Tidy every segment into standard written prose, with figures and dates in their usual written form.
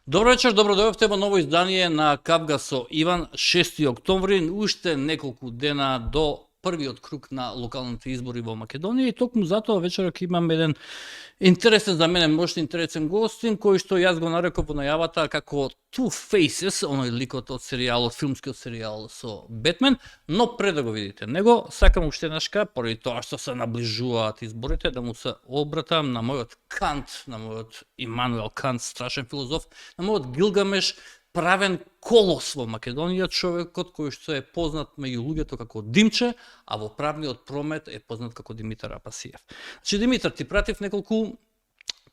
Добро вечер, добро дојдовте во ново издание на Кавга со Иван, 6 октомври, уште неколку дена до првиот круг на локалните избори во Македонија и токму затоа вечерок имам еден интересен за мене, можете интересен гостин, кој што јас го нареков во најавата како Two Faces, оној ликот од серијалот, филмскиот серијал со Бетмен, но пред да го видите него, сакам уште еднашка, поради тоа што се наближуваат изборите, да му се обратам на мојот Кант, на мојот Имануел Кант, страшен филозоф, на мојот Гилгамеш, правен колос во Македонија, човекот кој што е познат меѓу луѓето како Димче, а во правниот промет е познат како Димитар Апасиев. Значи, Димитар, ти пратив неколку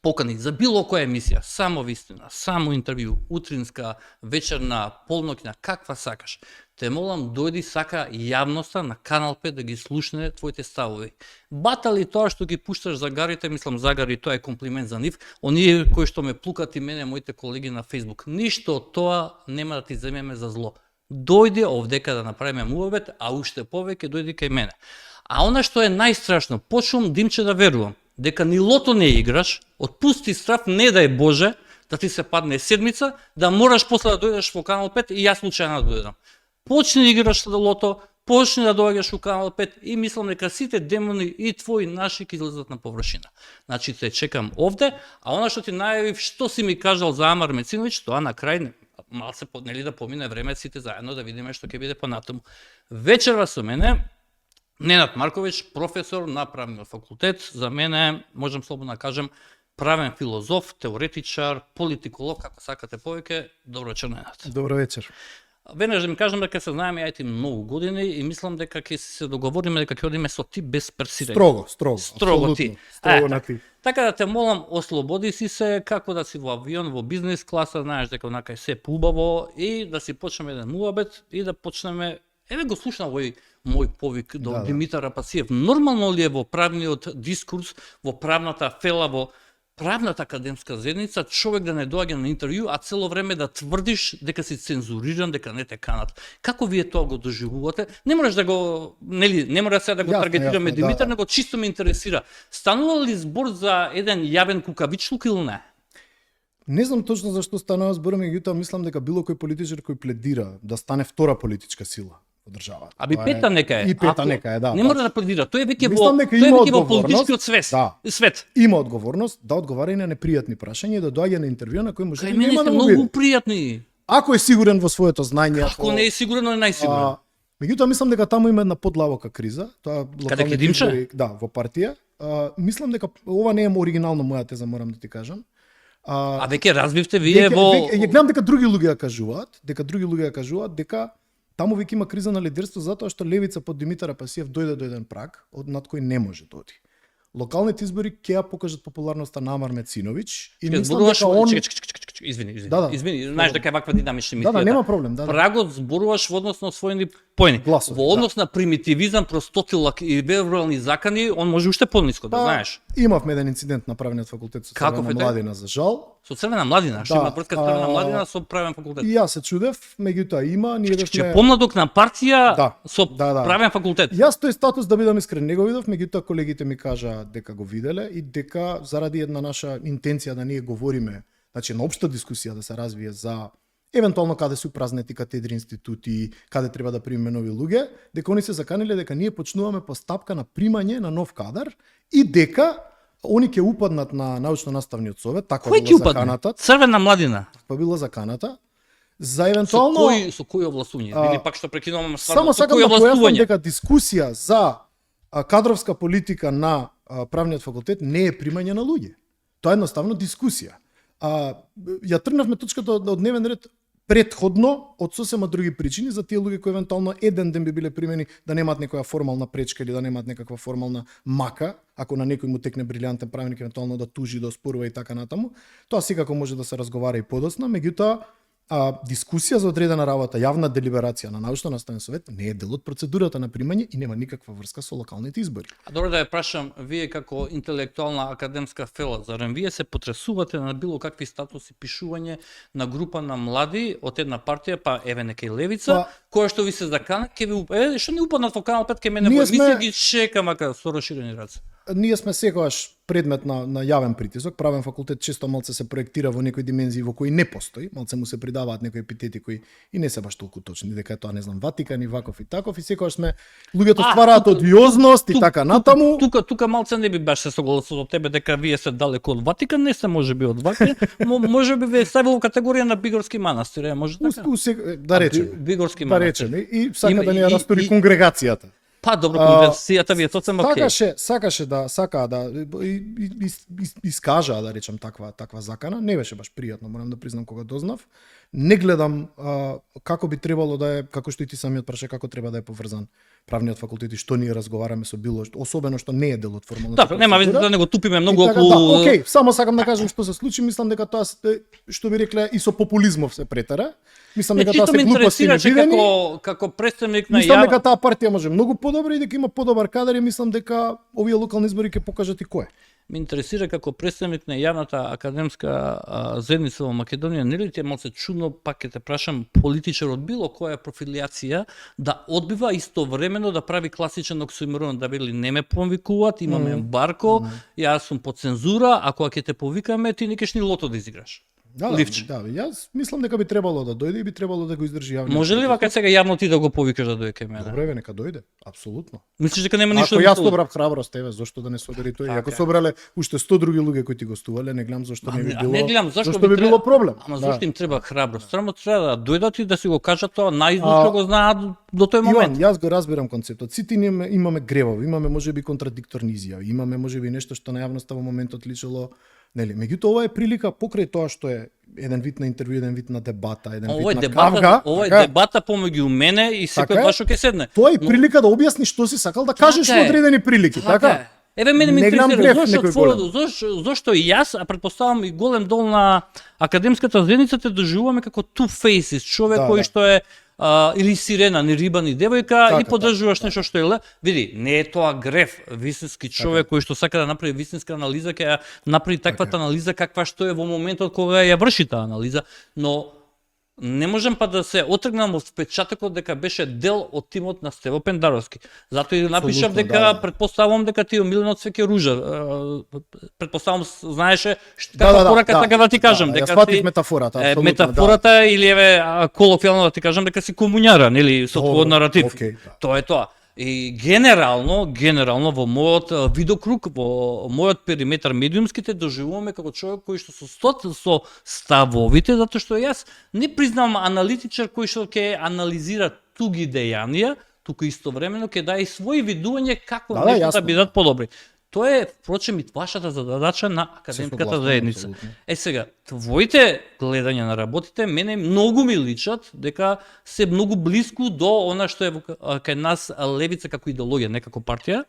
покани за било која емисија, само вистина, само интервју, утринска, вечерна, полноќна, каква сакаш. Те молам, дојди, сака јавноста на Канал 5 да ги слушне твоите ставови. Бата ли тоа што ги пушташ загарите, мислам загари, тоа е комплимент за нив, оние кои што ме плукат и мене, моите колеги на Facebook. Ништо од тоа нема да ти земеме за зло. Дојди овдека да направиме муабет, а уште повеќе дојди кај мене. А она што е најстрашно, почнувам, Димче, да верувам дека ни лото не играш, отпусти страф, не дај Боже, да ти се падне седмица, да мораш после да дојдеш во Канал 5 и јас случајно да дојдам. Почни да играш лото, почни да доаѓаш во Канал 5 и мислам дека сите демони и твои наши ќе излезат на површина. Значи те чекам овде, а она што ти најавив, што си ми кажал за Амар Мециновиќ, тоа на крај малце поднели да помине време сите заедно да видиме што ќе биде понатаму. Вечерва со мене Ненад Марковиќ, професор на правниот факултет, за мене, можам слободно да кажем, правен филозоф, теоретичар, политиколог, како сакате повеќе. Добро вечер, Ненад. Добро вечер. Веднаш да ми кажам дека се знаеме ајте многу години и мислам дека ќе се договориме дека ќе одиме со ти без персирање. Строго ти. Строго на ти. Така да те молам, ослободи си се, како да си во авион, во бизнес класа, знаеш дека онака е се поубаво и да си почнеме еден муабет и да почнеме. Еве го слушнав овој мој повик до Димитар Апасиев. Нормално ли е во правниот дискурс, во правната фела, во правната академска заедница, човек да не доаѓа на интервју, а цело време да тврдиш дека си цензуриран, дека не те канат. Како вие тоа го доживувате? Не можеш да го, не мора сега да го таргетираме Димитар, него чисто ме интересира. Станува ли збор за еден јавен кукавичлук или не? Не знам точно зашто станува збор, меѓутоа мислам дека било кој политичар кој пледира да стане втора политичка сила во државата. Аби пета нека е. И пета нека е, да. Не мора да пледира, тој е веќе во политичкиот свет. Има одговорност да одговара и на непријатни прашања и да доаѓа на интервју на кој може да нема да многу пријатни. Ако е сигурен во своето знаење, ако не е сигурен, е најсигурен. Меѓутоа мислам дека таму има една подлабока криза, тоа локалните избори, да, во партија. Мислам дека ова не е оригинално моја теза, морам да ти кажам. А веќе разбивте вие во Ја гледам дека други луѓе ја кажуваат, дека таму веќе има криза на лидерство затоа што левица под Димитар Апасиев дојде до еден праг над кој не може да оди. Локалните избори ќе ја покажат популарноста на Амар Мециновиќ и мислам дека он Извини, знаеш дека е ваква динамична мисија. Да, нема проблем, Прагот зборуваш во однос на освоени поени. Во однос на примитивизам, простотилак и вербални закани, он може уште пониско, да знаеш. Имавме еден инцидент на правниот факултет со Црвена младина, за жал. Со Црвена младина, што има врска Црвена младина со правен факултет. И јас се чудев, меѓутоа има, ние бевме помладок на партија со правен факултет. Јас тој статус, да бидам искрен, не го видов, меѓутоа колегите ми кажа дека го виделе и дека заради една наша интенција да ние говориме, значи на општа дискусија да се развие за евентуално каде се упразнети катедри, институти, каде треба да примеме нови луѓе, дека они се заканиле дека ние почнуваме постапка на примање на нов кадар и дека они ќе упаднат на научно-наставниот совет, така било заканата. Црвена младина. Така било заканата. За евентуално со кои областување? Или пак што прекинуваме само сакам да појаснам дека дискусија за кадровска политика на правниот факултет не е примање на луѓе. Тоа е едноставно дискусија. Ја тргнавме точката од дневен ред претходно од сосема други причини за тие луѓе кои евентуално еден ден би биле примени да немаат некоја формална пречка или да немаат некаква формална мака, ако на некој му текне брилјантен правник евентуално да тужи, да оспорува и така натаму. Тоа секако може да се разговара и подоцна, меѓутоа дискусија за одредена работа, јавна делиберација на научно-наставен совет не е дел од процедурата на примање и нема никаква врска со локалните избори. Добро да ја прашам, вие како интелектуална академска фела, зарем вие се потресувате на било какви статуси пишување на група на млади од една партија, па еве нека и левица, која што ви се закана, ќе ви што не упаднат во Канал 5 ке мене во емисија ги чекам ака со расширени раце. ние сме секогаш предмет на јавен притисок. Правен факултет често малце се проектира во некои димензии во кои не постои, малце му се придаваат некои епитети кои и не се баш толку точни, дека е тоа не знам Ватикан и ваков и таков, и секогаш сме луѓето ствараат одиозност и така натаму. Тука малце не би баш се согласил со тебе дека вие се далеко од Ватикан, не се можеби од Ватикан, можеби ве ставило категорија на Бигорски манастир, може така? Да речеме. Бигорски Да манастир. речеме и сака да ни ја растори конгрегацијата. Па добро, конверсијата ви е сосем окей. Сакаше да искажа, да речем, таква закана. Не беше баш пријатно, морам да признам кога дознав. Не гледам како би требало да е, како што и ти самиот праша, како треба да е поврзан правниот факултет и што ние разговараме со било што, особено што не е дел од формалната. Да, нема веза да не го тупиме многу околу. Да, окей, само сакам да кажам што се случи, мислам дека тоа што би рекле и со популизмов се претера. Мислам дека тоа се глупости невидени. Како представник на мислам дека таа партија може многу подобро и дека има подобар кадар и мислам дека овие локални избори ќе покажат и кој. Ме интересира како представник на јавната академска заедница во Македонија, нели ти е малце чудно, пак ќе те прашам, политичар од било која профилијација да одбива истовремено да прави класичен оксиморон, да вели не ме повикуваат, имаме ембарко, јас сум под цензура, а кога ќе те повикаме ти не кеш ни лото да изиграш. Ливче. Да, јас мислам дека би требало да дојде и би требало да го издржи јавно. Може ли вака сега јавно ти да го повикаш да дојде кај мене? Добре, нека дојде, апсолутно. Мислиш дека нема ништо? Ако јас собрав храброст, еве, зошто да не собери тој? Ако собрале уште 100 други луѓе кои ти гостувале, не гледам зошто не би било. Не гледам зошто би било проблем. Ама зошто им треба храброст? Само треба да дојдат и да си го кажат тоа најизусно го знаат до тој момент. Јас го разбирам концептот. Сите имаме гревови, имаме можеби контрадикторни изјави, имаме можеби нешто што на јавноста во моментот личело. Нели, меѓутоа ова е прилика покрај тоа што е еден вид на интервју, еден вид на дебата, еден вид на кавга. Ова е дебата помеѓу мене и секој баш ќе седне. Тоа е прилика да објасни што си сакал да кажеш во одредени прилики, така? Еве мене ме интересира зошто и јас, а претпоставам и голем дол на академската заедница те доживуваме како two faces, човек кој што е или сирена, ни риба, ни девојка и поддржуваш нешто што е види, не е тоа греф, вистински човек кој што сака да направи вистинска анализа, ќе направи таквата анализа каква што е во моментот кога ја врши таа анализа, но не можем па да се отргнам од впечатокот дека беше дел од тимот на Стево Пендаровски. Затоа и напишав дека претпоставувам дека ти Миленот Цвеќе Ружа. Претпоставувам знаеше каква порака така да ти кажам дека си метафората, апсолутно. Метафората или еве колоквијално да ти кажам дека си комуњара, нели, со твојот наратив. Тоа е тоа. И генерално во мојот видокруг, во мојот периметар медиумските доживуваме како човек кој што со ставовите, затоа што јас не признавам аналитичар кој што ќе анализира туги дејанија, туку истовремено ќе даде и своји видување како нештата бидат подобри. Тоа е, впрочем, и вашата задача на академската заедница. Сега, твоите гледања на работите мене многу ми личат дека се многу блиску до она што е кај нас левица како идеологија, не како партија,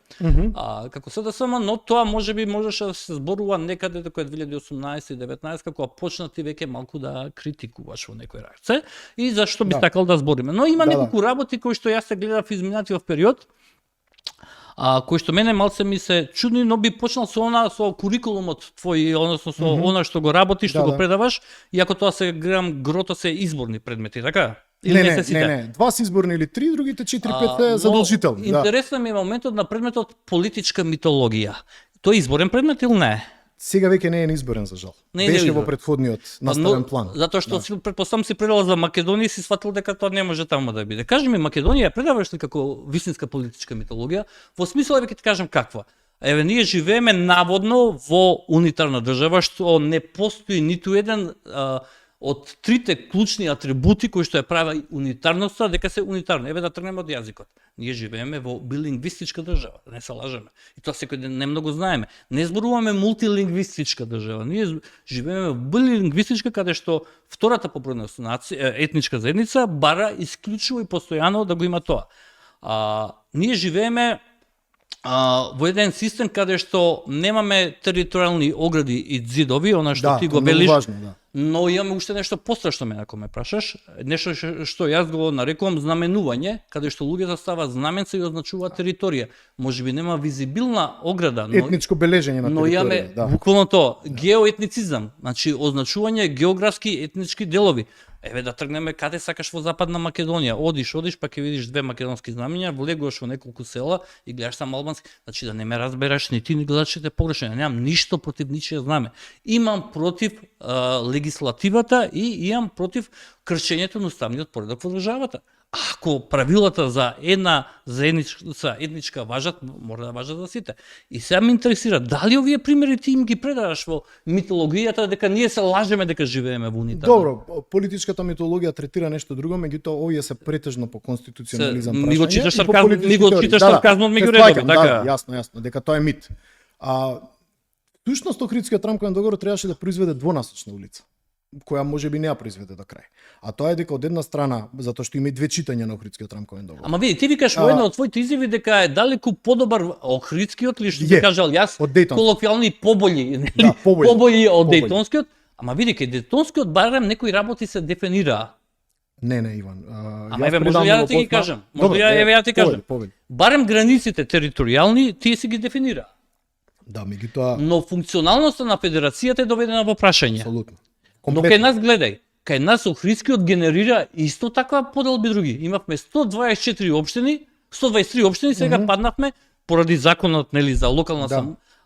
како СДСМ, но тоа можеби можеше да се зборува некаде дека 2018 и 2019 како почнати веќе малку да критикуваш во некој раце и зашто би сакал да збориме. Но има неколку работи кои што јас се гледав изминатиот период, кој што мене малце ми се чудни, но би почнал со курикулумот твој, односно со она што го работиш, што го предаваш, иако тоа се гледам грото се изборни предмети, така? Или не се сите? Не, 2 се изборни или 3, другите 4-5 се задолжителни. Интересно ми е моментот на предметот политичка митологија. Тој изборен предмет или не? Сега веќе не е изборен за жал. Беше во претходниот наставен план. Затоа што претпоставам си предала за Македонија и си сватил дека тоа не може таму да биде. Кажи ми, Македонија предаваш ли како вистинска политичка митологија? Во смисла веќе ти кажам каква. Еве ние живееме наводно во унитарна држава што не постои ниту еден од трите клучни атрибути кои што ја прави унитарноста, дека се унитарно. Еве да тргнеме од јазикот. Ние живееме во билингвистичка држава, да не се лажеме. И тоа секој ден не многу знаеме. Не зборуваме мултилингвистичка држава. Ние живееме во билингвистичка каде што втората по бројност етничка заедница бара исклучиво и постојано да го има тоа. Ние живееме во еден систем каде што немаме територијални огради и ѕидови, она што ти го велиш. Но имаме уште нешто пострашно мене ако ме прашаш, нешто што јас го нарекувам знаменување, каде што луѓето ставаат знаменца и означуваат територија. Можеби нема визибилна ограда, но етничко бележење на територија. Но имаме буквално тоа, геоетницизам, значи означување географски етнички делови. Еве да тргнеме каде сакаш во Западна Македонија. Одиш, па ќе видиш две македонски знамиња, влегуваш во неколку села и гледаш само албански. Значи да не ме разбераш ни ти ни гледачите погрешно. Немам ништо против ничие знаме. Имам против легислативата и имам против кршењето на уставниот поредок во државата. Ако правилата за една етничка важат, мора да важат за сите. И сега ме интересира, дали овие примери ти им ги предаваш во митологијата дека ние се лажеме дека живееме во унитарно? Добро, политичката митологија третира нешто друго, меѓутоа овие се претежно по конституционализам прашања. Ми го читаш и по сарказм, политички ми го теории. читаш сарказмот меѓу редови, така. Да, јасно, дека тоа е мит. Сушност Охридскиот рамковен договор требаше да произведе двонасочна улица, која може би не ја произведе до крај. А тоа е дека од една страна, затоа што има и две читања на Охридскиот рамковен договор. Ама види, ти викаш во една од твоите изјави дека е далеку подобар Охридскиот, ли што ти кажал јас, колоквијални побољи, нели? Да, побољи од Дејтонскиот. Ама види, кај Дејтонскиот барем некои работи се дефинираа. Не, Иван. Ама еве може ја да ти ги кажам. Може ја ти кажам. Барем границите територијални тие си ги дефинираа. Да, меѓутоа. Но функционалноста на федерацијата е доведена во прашање. Апсолутно. Но кај нас гледај, кај нас Охридскиот генерира исто таква поделби други. Имавме 124 општини, 123 општини, сега паднавме поради законот нели за локална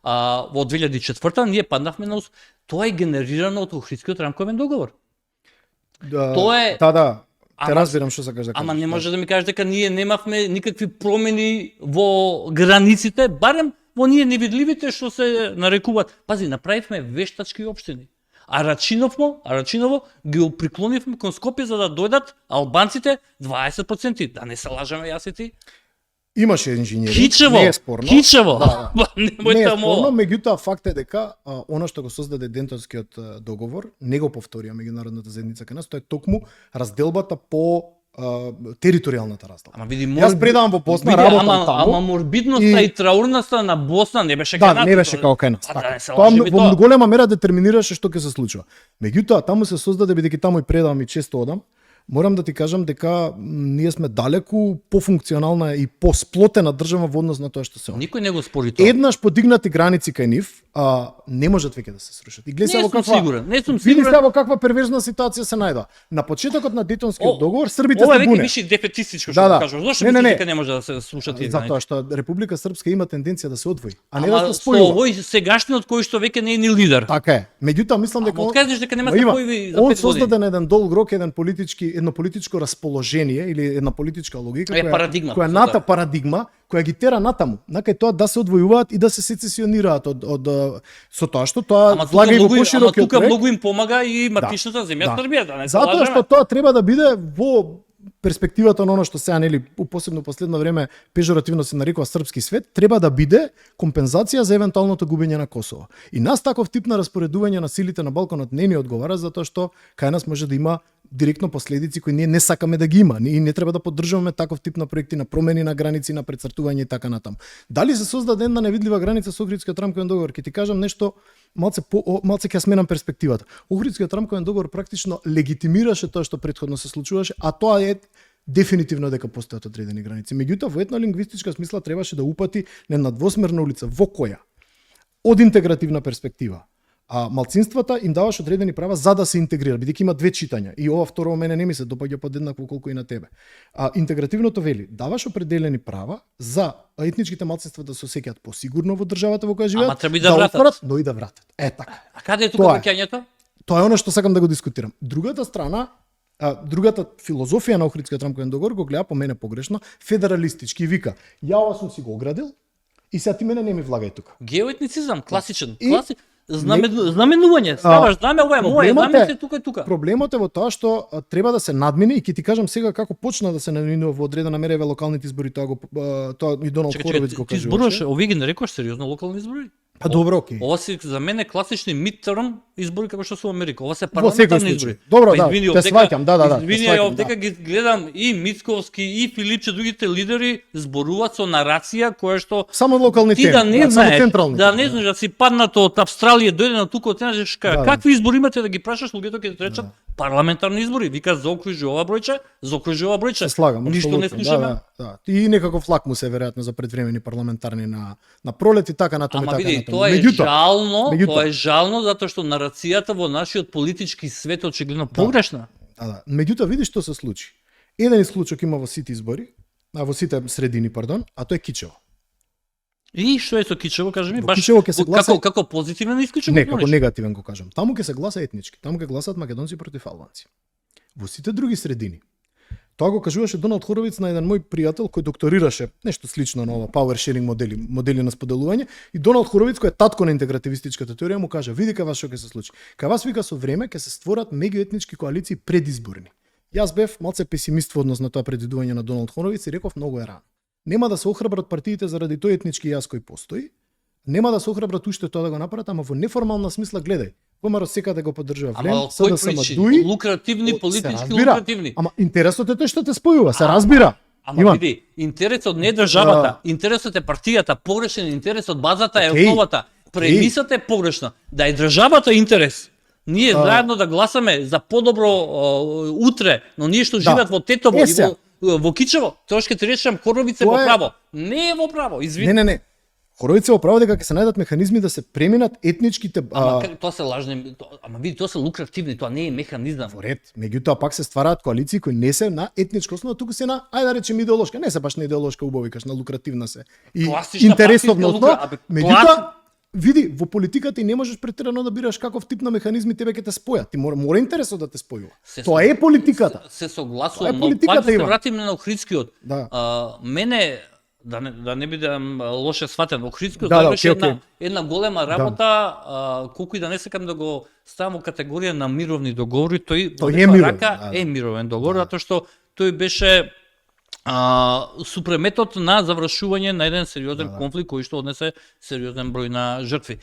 во 2004 ние паднавме на тоа е генерирано од Охридскиот рамковен договор. Тоа е Те разбирам што сакаш да кажеш. Ама не може да ми кажеш дека ние немавме никакви промени во границите, барем во ние невидливите што се нарекуваат. Пази, направивме вештачки општини. А Рачиново ги приклонивме кон Скопје за да дојдат албанците 20%. Да не се лажеме јас и ти. Имаше инженери, не е спорно. Кичево. Не е спорно, меѓутоа факт е дека она што го создаде Дејтонскиот договор, не го повторија меѓународната заедница кај нас, тоа е токму разделбата по територијалната разделба. Ама види, јас предавам во Босна, работам таму. Ама морбидноста и траурноста на Босна не беше кај нас. Да, не беше како кај нас. Тоа во голема мера детерминираше што ќе се случува. Меѓутоа таму се создаде, бидејќи таму и предавам и често одам, морам да ти кажам дека ние сме далеку пофункционална и посплотена држава во однос на тоа што се. Никој не го спори тоа. Еднаш подигнати граници кај нив, не можат веќе да се срушат. И гледај во каква не сум види сигурен. во каква перверзна ситуација се најдоа. На почетокот на Дејтонскиот договор србите се буне. Ова веќе виши дефетистичко што кажуваш. Зошто мислиш дека не може да се слушат тие? Затоа што Република Српска има тенденција да се одвои, а не да да се спојува. Овој сегашниот кој што веќе не е ни лидер. Така е. Меѓутоа мислам дека он кажеш дека нема да се појави за 5 години. Он создаде на еден долг рок едно политичко расположение или една политичка логика која парадигма која ги тера натаму, накај тоа да се одвојуваат и да се сецесионираат од со тоа што тоа влага и во поширокиот проект. Тука многу им помага и матичната земја Србија, да не се лажеме. Затоа што тоа треба да биде во перспективата на оно што сега нели посебно последно време пежоративно се нарекува српски свет, треба да биде компензација за евентуалното губење на Косово. И нас таков тип на распоредување на силите на Балканот не ни одговара затоа што кај нас може да има директно последици кои ние не сакаме да ги има. Ние не треба да поддржуваме таков тип на проекти на промени на граници, на прецртување и така натаму. Дали се создаде една невидлива граница со Охридскиот рамковен договор? Ќе ти кажам нешто малце ќе сменам перспективата. Охридскиот рамковен договор практично легитимираше тоа што претходно се случуваше, а тоа е дефинитивно дека постојат одредени граници. Меѓутоа во етнолингвистичка смисла требаше да упати на една двосмерна улица во која од интегративна перспектива малцинствата им даваш одредени права за да се интегрира, бидејќи има две читања. И ова второ мене не ми се допаѓа подеднакво колку и на тебе. Интегративното вели, даваш определени права за етничките малцинства да се осеќаат посигурно во државата во која живеат, ама треба и да вратат, но и да вратат. Така. А каде е тука враќањето? Тоа е она што сакам да го дискутирам. Другата страна, другата филозофија на Охридскиот рамковен договор го гледа по мене погрешно, федералистички, вика: ја ова сум си го оградил и сега ти мене не ми влагај тука. Геоетницизам, класичен. Знаменување, ставаш знаме, ова е моје, знаме се тука и тука. Проблемот е во тоа што треба да се надмине и ќе ти кажам сега како почна да се надминува во одредена мера еве локалните избори, тоа и Доналд Хоровиц го кажува. Ти зборуваш, овие ги нарекуваш сериозно локални избори? Па добро, окей. Ова се за мене класични мидтерм избори како што се во Америка. Ова се парламентарни избори. Добро, да, те сваќам, да. Извини, овдека ги гледам и Мицковски и Филипче, другите лидери зборуваат со нарација која што само локални теми, да не знаеш, централни. Да не знаеш да си паднато од Австралија дојде на тука, кажеш какви избори имате да ги прашаш, луѓето ќе ти речат парламентарни избори. Вика заокружи ова бројче. Се слагам, ништо не слушаме. Да. И некаков лакмус е веројатно за предвремени парламентарни на пролет и така натаму. Ама види, тоа е жално затоа што нарацијата во нашиот политички свет очигледно погрешна. Да. Меѓутоа видиш што се случи. Еден исклучок има во сите избори, во сите средини, пардон, а тоа е Кичево. И што е со Кичево, кажи ми, Во баш Кичево ќе се гласа како позитивен исклучок? Не, како негативен го кажам. Таму ќе се гласа етнички, таму ќе гласаат македонци против албанци. Во сите други средини. Тоа го кажуваше Доналд Хоровиц на еден мој пријател кој докторираше нешто слично на ова power sharing модели на споделување, и Доналд Хоровиц кој е татко на интегративистичката теорија му кажа: "Види кај вас што ќе се случи. Кај вас вика со време ќе се створат меѓуетнички коалиции предизборни." Јас бев малце песимист во однос на тоа предвидување на Доналд Хоровиц и реков многу е рано. Нема да се охрабрат партиите заради тој етнички јас кој постои. Нема да се охрабрат уште тоа да го направат, ама во неформална смисла гледај. ВМРО секаде го поддржува Влем, СДСМ дуи, лукративни, политички лукративни. Ама интересот е тој што те спојува, се разбира. Ама види, интересот не е државата, интересот е партијата, погрешен интересот, базата е основата. Премисата е погрешна. Да е државата интерес. Ние заедно да гласаме за подобро утре, но ние што живеат во Тетово и во Кичево, тоа ќе ти речам Хоровиц е во право. Не е во право, извини. Не. Хоровиц е во право дека ќе се најдат механизми да се преминат етничките. Ама тоа се лажни, ама види, тоа се лукративни, тоа не е механизам. Во ред, меѓутоа пак се ствараат коалиции кои не се на етничка основа, туку се на, ајде да речеме идеолошка, не се баш на идеолошка убаво викаш, на лукративна се. И интересовно основа, меѓутоа види, во политиката и не можеш претерано да бираш каков тип на механизми тебе ќе те спојат. Ти мора интересот да те спојува. Тоа е политиката. Се согласувам, но пак се вратиме на Охридскиот. Мене да не бидам лоше сватен, Охридскиот беше една голема работа, колку и да не сакам да го ставам во категорија на мировни договори, тој е мировен договор, затоа што тој беше супреметот на завршување на еден сериозен конфликт кој што однесе сериозен број на жртви.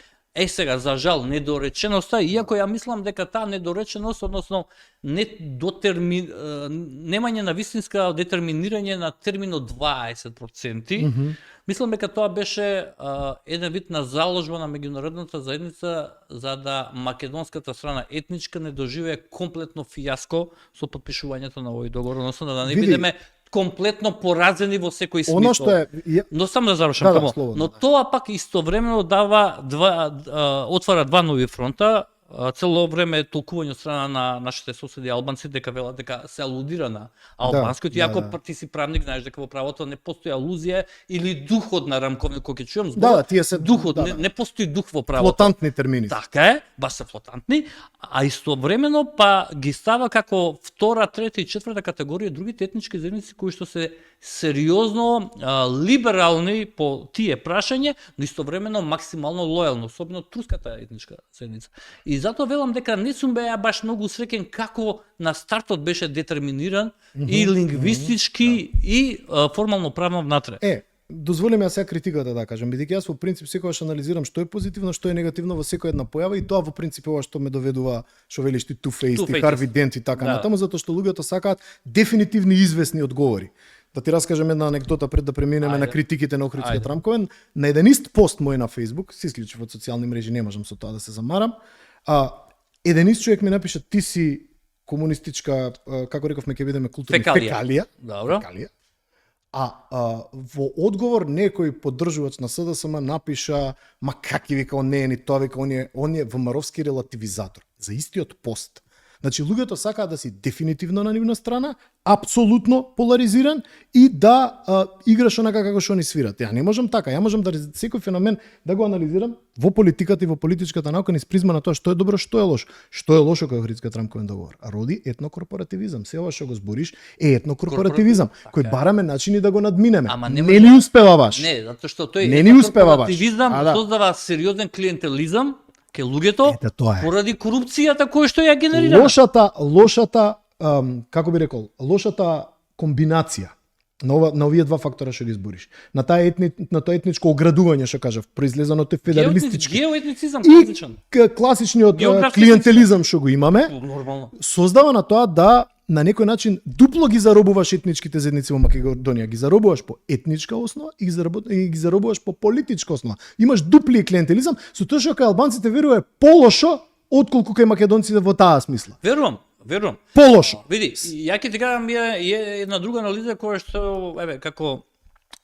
Сега, за жал, недореченоста, иако ја мислам дека таа недореченост, односно немање на вистинска детерминирање на терминот 20%, мислам дека тоа беше еден вид на заложба на меѓународната заедница за да македонската страна етничка не доживее комплетно фијаско со подпишувањето на овој договор, односно да не бидеме комплетно поразени во секој смисол. Оно што е, но само да завршам но тоа пак истовремено отвара два нови фронта. Цело време толкување од страна на нашите соседи албанци дека велат дека се алудира на албанскиот, иако ти си правник, знаеш дека во правото не постои алузија или духот на рамковник, кој ќе чујам збор. Духот, не постои дух во правото. Флотантни термини. Така е, баш се флотантни, а истовремено па ги става како втора, трета и четврта категорија другите етнички заедници кои што се сериозно либерални по тие прашање, но истовремено максимално лојални, особено турската етничка заедница. И затоа велам дека не сум беа баш многу среќен како на стартот беше детерминиран и лингвистички и формално правно внатре. Дозволи ми сега критиката да кажам, бидејќи јас во принцип секогаш анализирам што е позитивно, што е негативно во секоја една појава и тоа во принцип ова што ме доведува, што велиш ти two-faced, Харви Дент и така натаму, затоа што луѓето сакаат дефинитивни известни одговори. Да ти раскажам една анекдота пред да преминеме на критиките на Охридскиот рамковен. На еден ист пост мој на Facebook, се исклучив од социјални мрежи, не можам со тоа да се замарам. Еден ист човек ми напиша: "Ти си комунистичка, како рековме ќе видиме, културна фекалија." Добро. Во одговор некој поддржувач на СДСМ напиша: "Ма какви вика он не е ни тоа, вика он е ВМРО-вски релативизатор." За истиот пост. Значи луѓето сакаат да си дефинитивно на нивна страна, апсолутно поларизиран и да играш онака како што они свират. Ја не можам така, ја можам да секој феномен да го анализирам во политиката и во политичката наука низ призма на тоа што е добро, што е лошо. Што е лошо кај Охридскиот рамковен договор? Роди етнокорпоративизам. Се ова што го збориш е етнокорпоративизам, кој бараме начини да го надминеме. Не ни успева баш. Не, затоа што тој не ни успева баш. Корпоративизам создава сериозен клиентелизам ке луѓето поради корупцијата која што ја генерира. Лошата како би рекол, лошата комбинација на овие два фактора што ги избориш. На тоа етничко оградување што кажав, произлезано тој федералистички. Геоетницизам класичен. И класичниот клиентелизам што го имаме, создава на тоа да на некој начин дупло ги заробуваш етничките заедници во Македонија, ги заробуваш по етничка основа и ги заробуваш по политичка основа. Имаш дупли клиентелизам, со тоа што кај албанците верува полошо отколку кај македонците во таа смисла. Верувам. Полошо. Види, ја ќе ти кажам една друга анализа која што како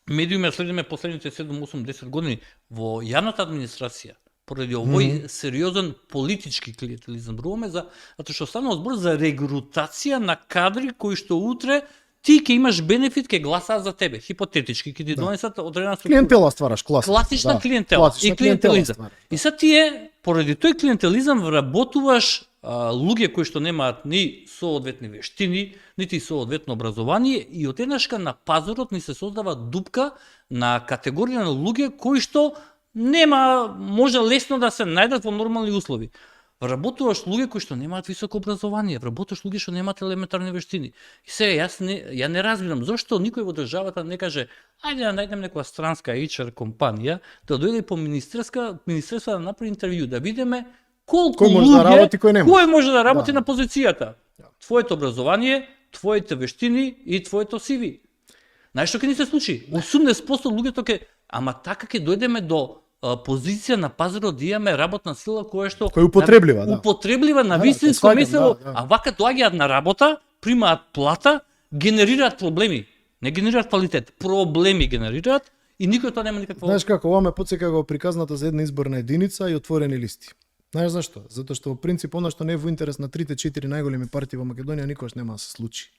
медиуми следиме последните 7, 8, 10 години во јавната администрација, поради овој сериозен политички клиентелизам. Зборуваме затоа што станува збор за регрутација на кадри кои што утре ти ќе имаш бенефит, ќе гласаат за тебе, хипотетички, ќе ти донесат одредена структура. Клиентела ствараш, класична клиентела и клиентелизам. И сега тие поради тој клиентелизам вработуваш луѓе кои што немаат ни соодветни вештини, нити соодветно образование и одеднашка на пазарот ни се создава дупка на категорија на луѓе кои што може лесно да се најдат во нормални услови. Вработуваш луѓе кои што немаат високо образование, вработуваш луѓе што немаат елементарни вештини. И сега ја не разбирам зошто никој во државата не каже ајде да најдем некоја странска HR компанија да дојде по министерство да направи интервју, да видиме колку кој може да работи, кој може да работи на позицијата. Твоето образование, твоите вештини и твоето CV. Знаеш што ќе ни се случи? 80% луѓето ама така ќе дојдеме до позиција на пазарот да имаме работна сила која што употреблива, употреблива на вистинско место, а вака доаѓаат на работа, примаат плата, генерираат проблеми, не генерираат квалитет, проблеми генерираат и никој тоа нема никакво. Знаеш како, ова ме потсека како приказната за една изборна единица и отворени листи. Знаеш зашто? Затоа што во принцип она што не е во интерес на 3-4 најголеми партии во Македонија никогаш нема да се случи.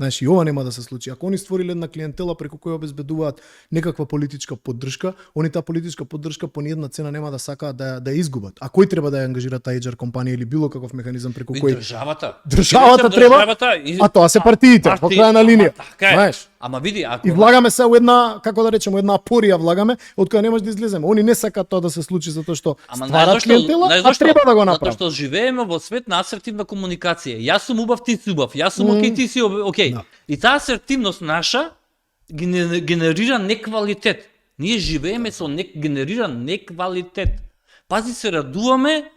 Знаеш, и ова нема да се случи. Ако они створиле една клиентела преку која обезбедуваат некаква политичка поддршка, они таа политичка поддршка по ниедна цена нема да сакаат да ја изгубат. А кој треба да ја ангажира таа HR компанија или било каков механизам преку кој? Државата треба, а тоа се партиите, во крај на линија. Знаеш? Ама види, ако и влагаме се во една, како да речеме, една апорија влагаме, од која не може да излеземе. Они не сакаат тоа да се случи затоа што стварат клиентела, а треба да го направат. Затоа што живееме во свет на асертивна комуникација. Јас сум убав, ти си убав. Јас сум окей, ти си окей. И таа асертивност наша генерира неквалитет. Ние живееме со генерира неквалитет. Пази, се радуваме,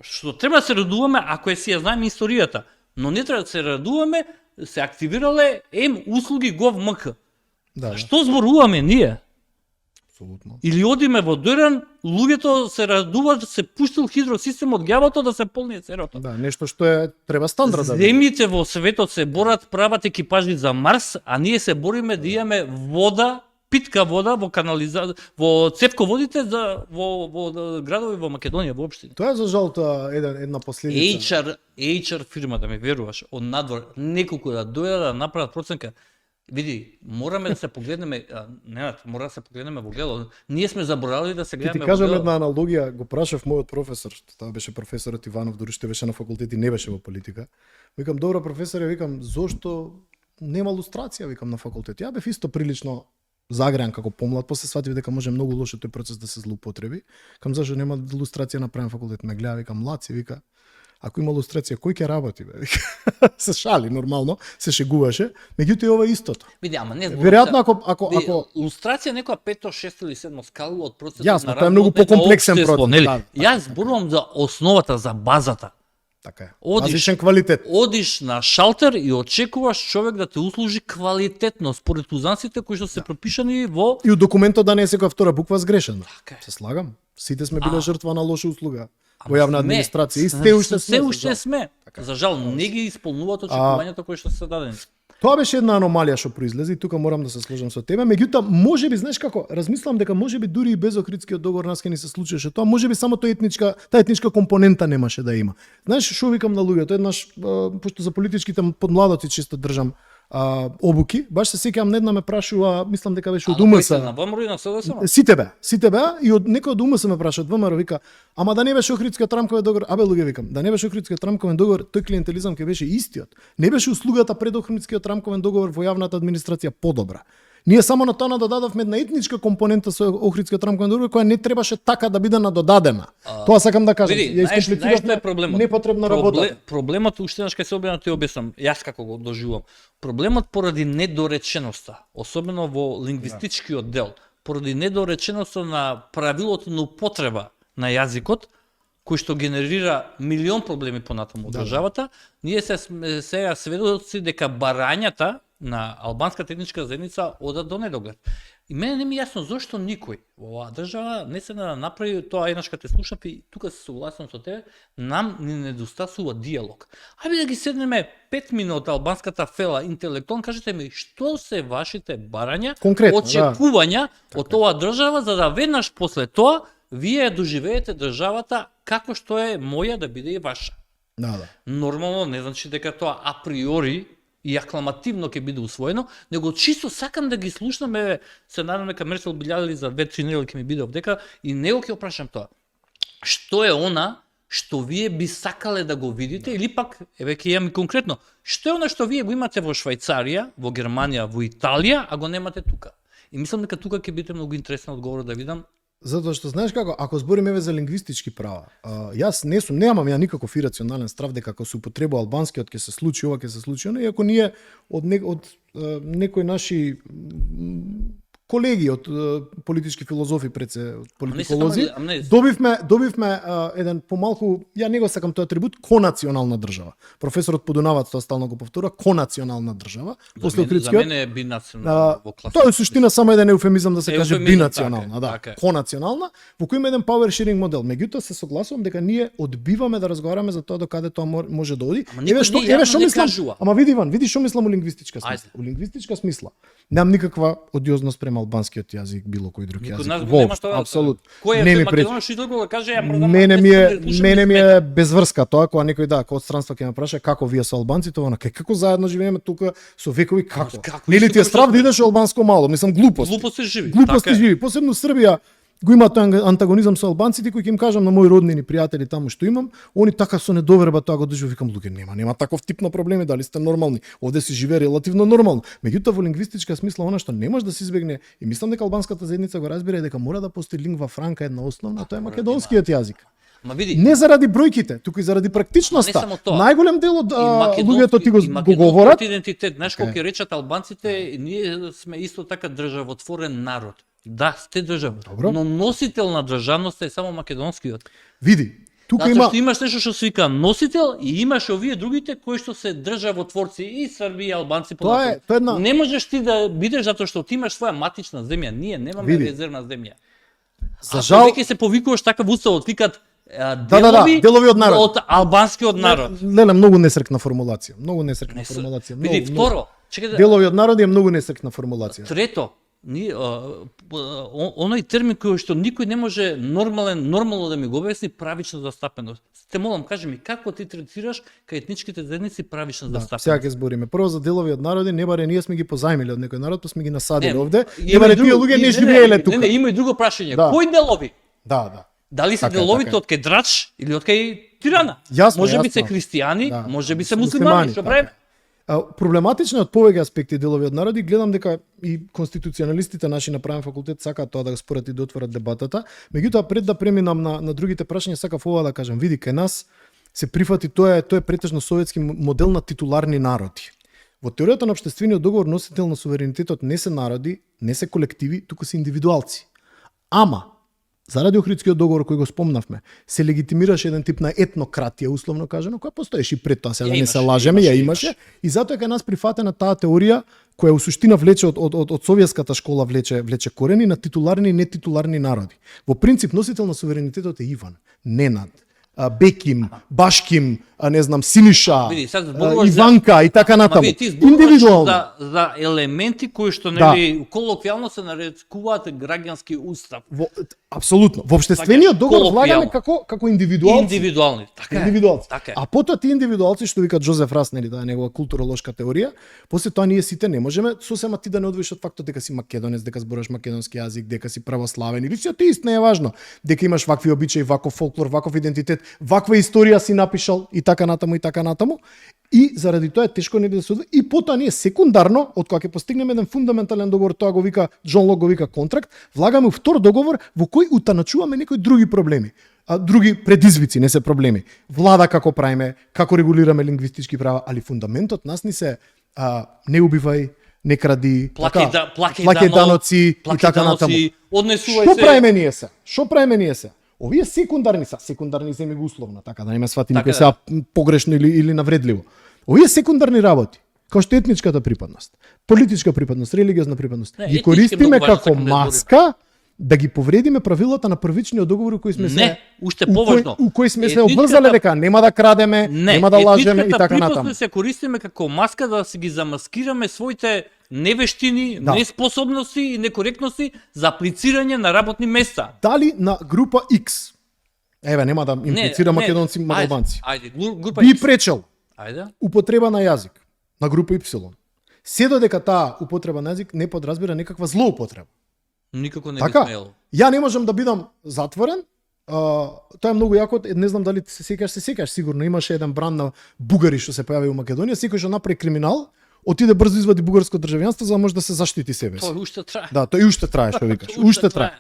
што треба да се радуваме ако си ја знаеме историјата, но не треба да се радуваме се активирале услуги gov.mk. Што зборуваме ние? Апсолутно. Или одиме во Доран, луѓето се радуваат, се пуштил хидросистемот гјавото да се полни церото. Да, нешто што треба стандард да биде. Земјите во светот се борат, прават екипажи за Марс, а ние се бориме да имаме вода, питка вода во во цевководите во градови во Македонија воопшто. Тоа е за жал една последица. HR фирма, да ми веруваш, од надвор неколку да дојдат да направат проценка. Види, мораме да се погледнеме, мора да се погледнеме во гледало. Ние сме заборавали да се гледаме во гледало. Ти кажам една аналогија, го прашав мојот професор, тоа беше професорот Иванов, дури што беше на факултет и не беше во политика. Викам, добро професоре, викам, зошто нема лустрација, викам, на факултет. Ја бев исто прилично загреан како помлад, после сватив дека може многу лошо тој процес да се злоупотреби. Кам зашто нема лустрација на правен факултет? Ме гледа, викам, млад си, вика, ако има лустрација, кој ќе работи, бе? Се шали нормално, се шегуваше, меѓутоа ова е истото. Види, ама не веројатно ако лустрација некоја 5, 6 или 7 скалу од процесот на тоа е многу покомплексен процес. Јас зборувам за основата, за базата. Така е. Базичен квалитет. Одиш на шалтер и очекуваш човек да те услужи квалитетно според узнаците кои што се пропишани во и у документот да не е секоја втора буква сгрешена. Се слагам. Сите сме биле жртва на лоша услуга во јавна администрација и се уште сме. За жал не ги исполнуваат очекувањата кои што се дадени. Тоа беше една аномалија што произлезе и тука морам да се сложам со тебе. Меѓутоа, можеби, знаеш како, размислам дека можеби дури и без Охридскиот договор нас ќе ни се случеше тоа, можеби само таа етничка компонента немаше да има. Знаеш што викам на луѓето, еднаш пошто за политичките подмладоци често држам обуки, баш се сеќавам една ме прашува, мислам дека беше од УМС. На ВМРО и на СДСМ? Сите бе, и од некој од УМС ме праша, од ВМРО, вика, ама да не беше Охридскиот рамковен договор, луѓе викам, да не беше Охридскиот рамковен договор, тој клиентелизам ќе беше истиот. Не беше услугата пред Охридскиот рамковен договор во јавната администрација подобра. Ние само на тоа надодадовме една етничка компонента со Охридскиот рамковен договор која не требаше така да биде надодадена. Тоа сакам да кажам. Ја искомплицирав непотребна работа. Проблемот уште еднаш кај се објавам ти објаснам, јас како го доживувам. Проблемот поради недореченоста, особено во лингвистичкиот дел, поради недореченоста на правилото на употреба на јазикот, кој што генерира милион проблеми понатаму од државата, ние се сега сведоци дека барањата на албанската етничка заедница одат до недоглед. И мене не ми јасно зошто никој во оваа држава не се направи тоа, еднаш кога те слушав и тука се согласувам со тебе, нам не недостасува диалог. Ајде да ги седнеме 5 минути албанската фела интелектуално, кажете ми што се вашите барања, очекувања од оваа држава, за да веднаш после тоа вие доживеете државата како што е моја да биде и ваша. Да. Нормално не значи дека тоа априори и акламативно ќе биде усвоено, него чисто сакам да ги слушнаме, се надам дека Мерсел Билјадели за 2-3 недели ќе ми биде овдека и него ќе опрашам тоа. Што е она што вие би сакале да го видите, или пак, еве ќе имам и конкретно, што е она што вие го имате во Швајцарија, во Германија, во Италија, а го немате тука? И мислам дека тука ќе биде многу интересен одговор да видам. Затоа што знаеш како, ако збориме еве за лингвистички права, јас немам ја никаков ирационален страв дека ако се употребува албанскиот ќе се случи ова, ќе се случи она, иако ние од некои наши колеги од политички филозофи пред се политиколози, добивме еден помалку, ја не го сакам тој атрибут, конационална држава. Професорот Подунавац тоа стално го повторува, конационална држава. После Охридскиот, за мене е бинационална во класот. Тоа е суштина само еден еуфемизам да се каже бинационална, така, да, така. Конационална, во кој има еден power sharing модел. Меѓутоа се согласувам дека ние одбиваме да разговараме за тоа до каде тоа може да оди. Еве што мислам, ама види Иван, види што мислам у лингвистичка смисла. У лингвистичка смисла немам никаква одиозност према албанскиот јазик, било кој друг јазик. Воопшто, апсолутно. Не ми пречи. Мене ми е безврска тоа кога некој кога од странство ќе ме праша како вие со албанците, она како заедно живееме тука со векови како. Нели ти е страв да идеш во албанско мало, мислам глупост. Глупост живи. Глупост живи. Посебно Србија го има тој антагонизам со албанците кој ќе им кажам на мои роднини пријатели таму што имам, они така со недоверба тоа го доживеа, викам луѓе нема таков тип на проблеми, дали сте нормални. Овде се живее релативно нормално. Меѓутоа во лингвистичка смисла она што не може да се избегне и мислам дека албанската заедница го разбира дека мора да постои лингва франка една основна, тоа е македонскиот јазик. Не заради бројките, туку и заради практичноста. Најголем дел од луѓето ти го говорат. Идентитет, знаеш колку ќе речат албанците, ние сме исто така државотворен народ. Да, сте држава, но носител на државноста е само македонскиот. Види, тука има... Што имаш нешто што се вика носител и имаш овие другите кои што се државотворци и Срби и албанци тоа е една... Не можеш ти да бидеш затоа што ти имаш своја матична земја, ние немаме резервна земја. За жал веќе се повикуваш така во уставот, викат делови од народ. Од албанскиот народ. Леле, многу несрекна формулација. Види, второ, делови од народ е многу несрекна формулација. Трето, оној термин кој што никој не може нормално да ми го објасни, правична застапеност. Те молам, кажи ми, како ти третираш кај етничките заедници правична застапеност? Сега ќе збориме. Прво за делови од народи, не баре ние сме ги позајмили од некој народ, па сме ги насадили овде. Не баре тие луѓе не живееле тука. Не, има и друго прашање. Кои делови? Да. Дали се деловите од кај Драч или од кај Тирана? Може би се христијани, може би се муслимани, што правиме? Проблематично е од повеќе аспекти делови од народи, гледам дека и конституционалистите наши на правен факултет сакаат тоа да го спорат и да отворат дебатата. Меѓутоа пред да преминам на другите прашања, сакав ова да кажам, види кај нас се прифати тоа е претежно советски модел на титуларни народи. Во теоријата на општествениот договор носител на суверенитетот не се народи, не се колективи, туку се индивидуалци. Ама заради Охридскиот договор кој го спомнавме, се легитимираше еден тип на етнократија, условно кажано, која постоеше и пред тоа, сега да не се лажеме, ја имаше, и затоа е кај нас прифатена таа теорија која у суштина влече од совиетската школа влече корени на титуларни и нетитуларни народи. Во принцип носител на суверенитетот е Иван, Ненад, Беким, Башким, не знам, Синиша, Иванка и така натаму. Индивидуално. За елементи кои што нели колоквијално се нарекуваат граѓански устав. Апсолутно. Во општествениот договор влагаме како индивидуалци. Индивидуални, така е. Така е. А потоа тие индивидуалци што викаат Джозеф Рас, нели, таа е негова културолошка теорија, после тоа ние сите не можеме сосема ти да не одвоиш од фактот дека си македонец, дека зборуваш македонски јазик, дека си православен или си атеист, не е важно. Дека имаш вакви обичаи, ваков фолклор, ваков идентитет, ваква историја си напишал и така натаму. И заради тоа е тешко не да се одвои. И потоа ние секундарно, од кога ќе постигнеме еден фундаментален договор, тоа го вика Џон Лок, го вика контракт, влагаме у втор договор во кој утаначуваме некои други проблеми. Други предизвици, не се проблеми. Влада како правиме, како регулираме лингвистички права, али фундаментот нас ни се не убивај, не кради, плаќај даноци и така натаму. Што правиме ние се? Овие секундарни земи го условно, така да не ме свати никој сега погрешно или навредливо. Овие секундарни работи, како што етничката припадност, политичка припадност, религиозна припадност, ги користиме како маска да ги повредиме правилата на првичниот договор кој сме се уште поважно. У кој сме се обврзале дека нема да крадеме, нема да лажеме и така натаму. Се користиме како маска да се ги замаскираме своите невештини, Да. неспособности и некоректности за аплицирање на работни места. Дали на група X, еве нема да имплицира македонци, албанци, Ајде, група би X. пречел Ајде. употреба на јазик на група Y. Се додека таа употреба на јазик не подразбира некаква злоупотреба. Никако не би Така, смело. ја не можам да бидам затворен. Тоа е многу јако, не знам дали се сеќаш, сигурно имаше еден бран на бугари што се појави во Македонија, секој што направи криминал, отиде брзо извади бугарско државјанство за да може да се заштити себе си. Тоа уште трае. Да, тоа и уште трае, што викаш, уште трае.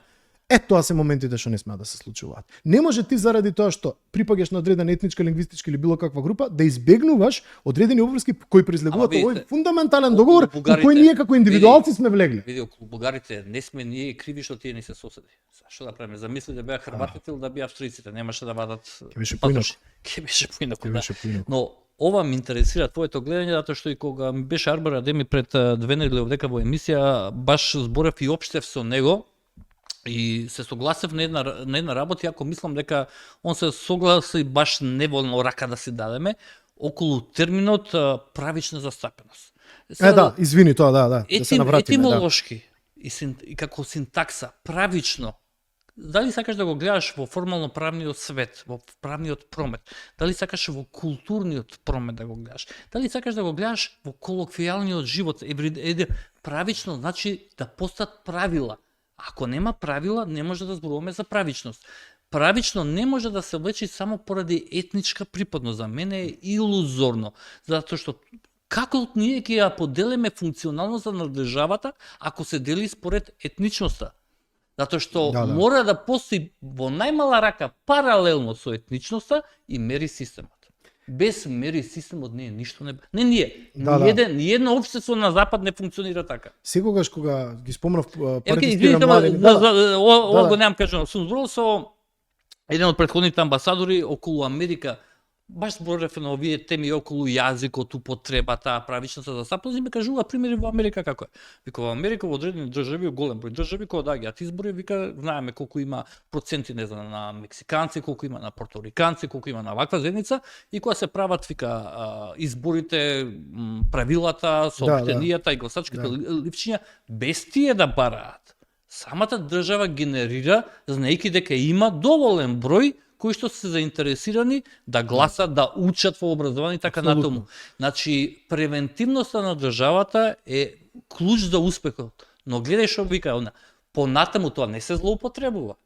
Тоа се моментите што не смеа да се случуваат. Не може ти заради тоа што припаѓаш на одредена етничка, лингвистичка или било каква група да избегнуваш одредени обврски кои произлегуваат Ама овој видите, фундаментален договор во бугарите, кој ние како индивидуалци сме влегли. Види, околу бугарите не сме ние криви што тие не се соседи. Што да правиме? Замисли да беа хрватите или да беа австријците, немаше да вадат. Ќе беше поинаку. Ќе беше поинаку. Ќе Да. беше поинаку. Но ова ме интересира твоето гледање затоа што и кога ми беше Арбар Адеми пред 2 недели овдека во емисија, баш зборев и општев со него и се согласев на една работа, ако мислам дека он се согласи баш неволно рака да си дадеме околу терминот правична застапеност. Да, извини тоа, да се навратиме. Етимолошки и како синтакса, правично, дали сакаш да го гледаш во формално правниот свет, во правниот промет, дали сакаш во културниот промет да го гледаш, дали сакаш да го гледаш во колоквијалниот живот, правично значи да постат правила. Ако нема правила, не може да зборуваме за правичност. Правично не може да се облечи само поради етничка припадност. За мене е илузорно, затоа што како ние ќе ја поделиме функционалноста на државата ако се дели според етничноста? Затоа што мора да постои во најмала рака паралелно со етничноста и мери системот. Без мери системот ние ништо не ние. Ни едно општество на запад не функционира така. Секогаш кога ги спомнав извинете, ова го немам кажано. Сум зборувал со еден од претходните амбасадори околу Америка. Баш зборев на овие теми околу јазикот, употребата, правичната застапност и ми кажува примери во Америка како е. Вика во Америка во одредени држави, голем број држави кога доаѓаат избори, вика знаеме колку има проценти не знам на мексиканци, колку има на порториканци, колку има на ваква заедница и кога се прават вика изборите, правилата, соопштенијата и гласачките ливчиња без тие да бараат. Самата држава генерира знаејќи дека има доволен број кои што се заинтересирани да гласат, да учат во образование и така натаму. Значи, превентивноста на државата е клуч за успехот. Но гледај што вика, понатаму тоа не се злоупотребува.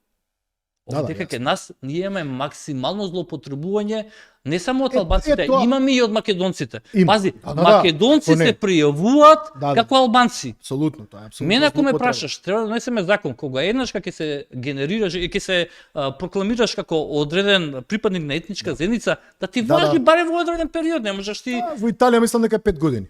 Дека кај нас ние имаме максимално злоупотребување не само од албанците, имаме и од македонците. Пази, македонци се пријавуваат како албанци. Апсолутно, тоа е апсолутно. Мене ако ме прашаш, треба да донесеме закон кога еднаш ќе се генерираш и ќе се прокламираш како одреден припадник на етничка заедница, да ти важи барем во одреден период, не можеш ти. Во Италија мислам дека 5 години.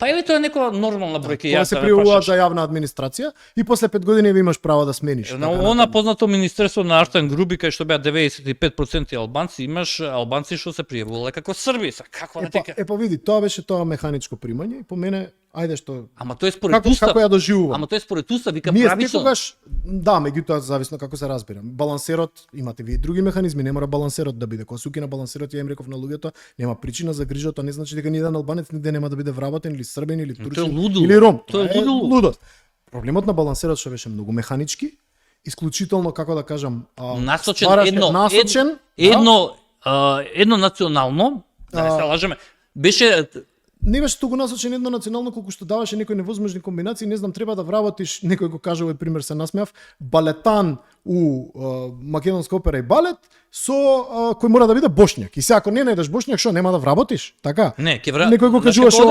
Па еве тоа е некоја нормална бројка. Тоа се пријавуваат за јавна администрација и после 5 години ви имаш право да смениш. На она познато министерство на Артен Груби кај што беа 95% албанци, имаш албанци што се пријавувале како срби, како така. Па види, тоа беше тоа механичко примање и по мене ајде што. Ама тоа е според устав. Како ја доживувам. Ама тоа е според устав, вика правично. Ние секогаш меѓутоа зависно како се разбира. Балансерот имате ви други механизми, не мора балансерот да биде. Кога се укина балансерот, ја им реков на луѓето, нема причина за грижа, тоа не значи дека ниеден албанец нигде нема да биде вработен или србен или турчин или ром. Тоа е лудост. Проблемот на балансерот што беше многу механички, исклучително како да кажам, насочен едно национално, да не се лажеме, беше не беше толку насочен едно национално колку што даваше некои невозможни комбинации, не знам, треба да вработиш, некој го кажа овој пример се насмеав, балетан у македонска опера и балет со кој мора да биде бошњак. И сега ако не најдеш бошњак, што нема да вработиш? Така? Не, некој го кажуваше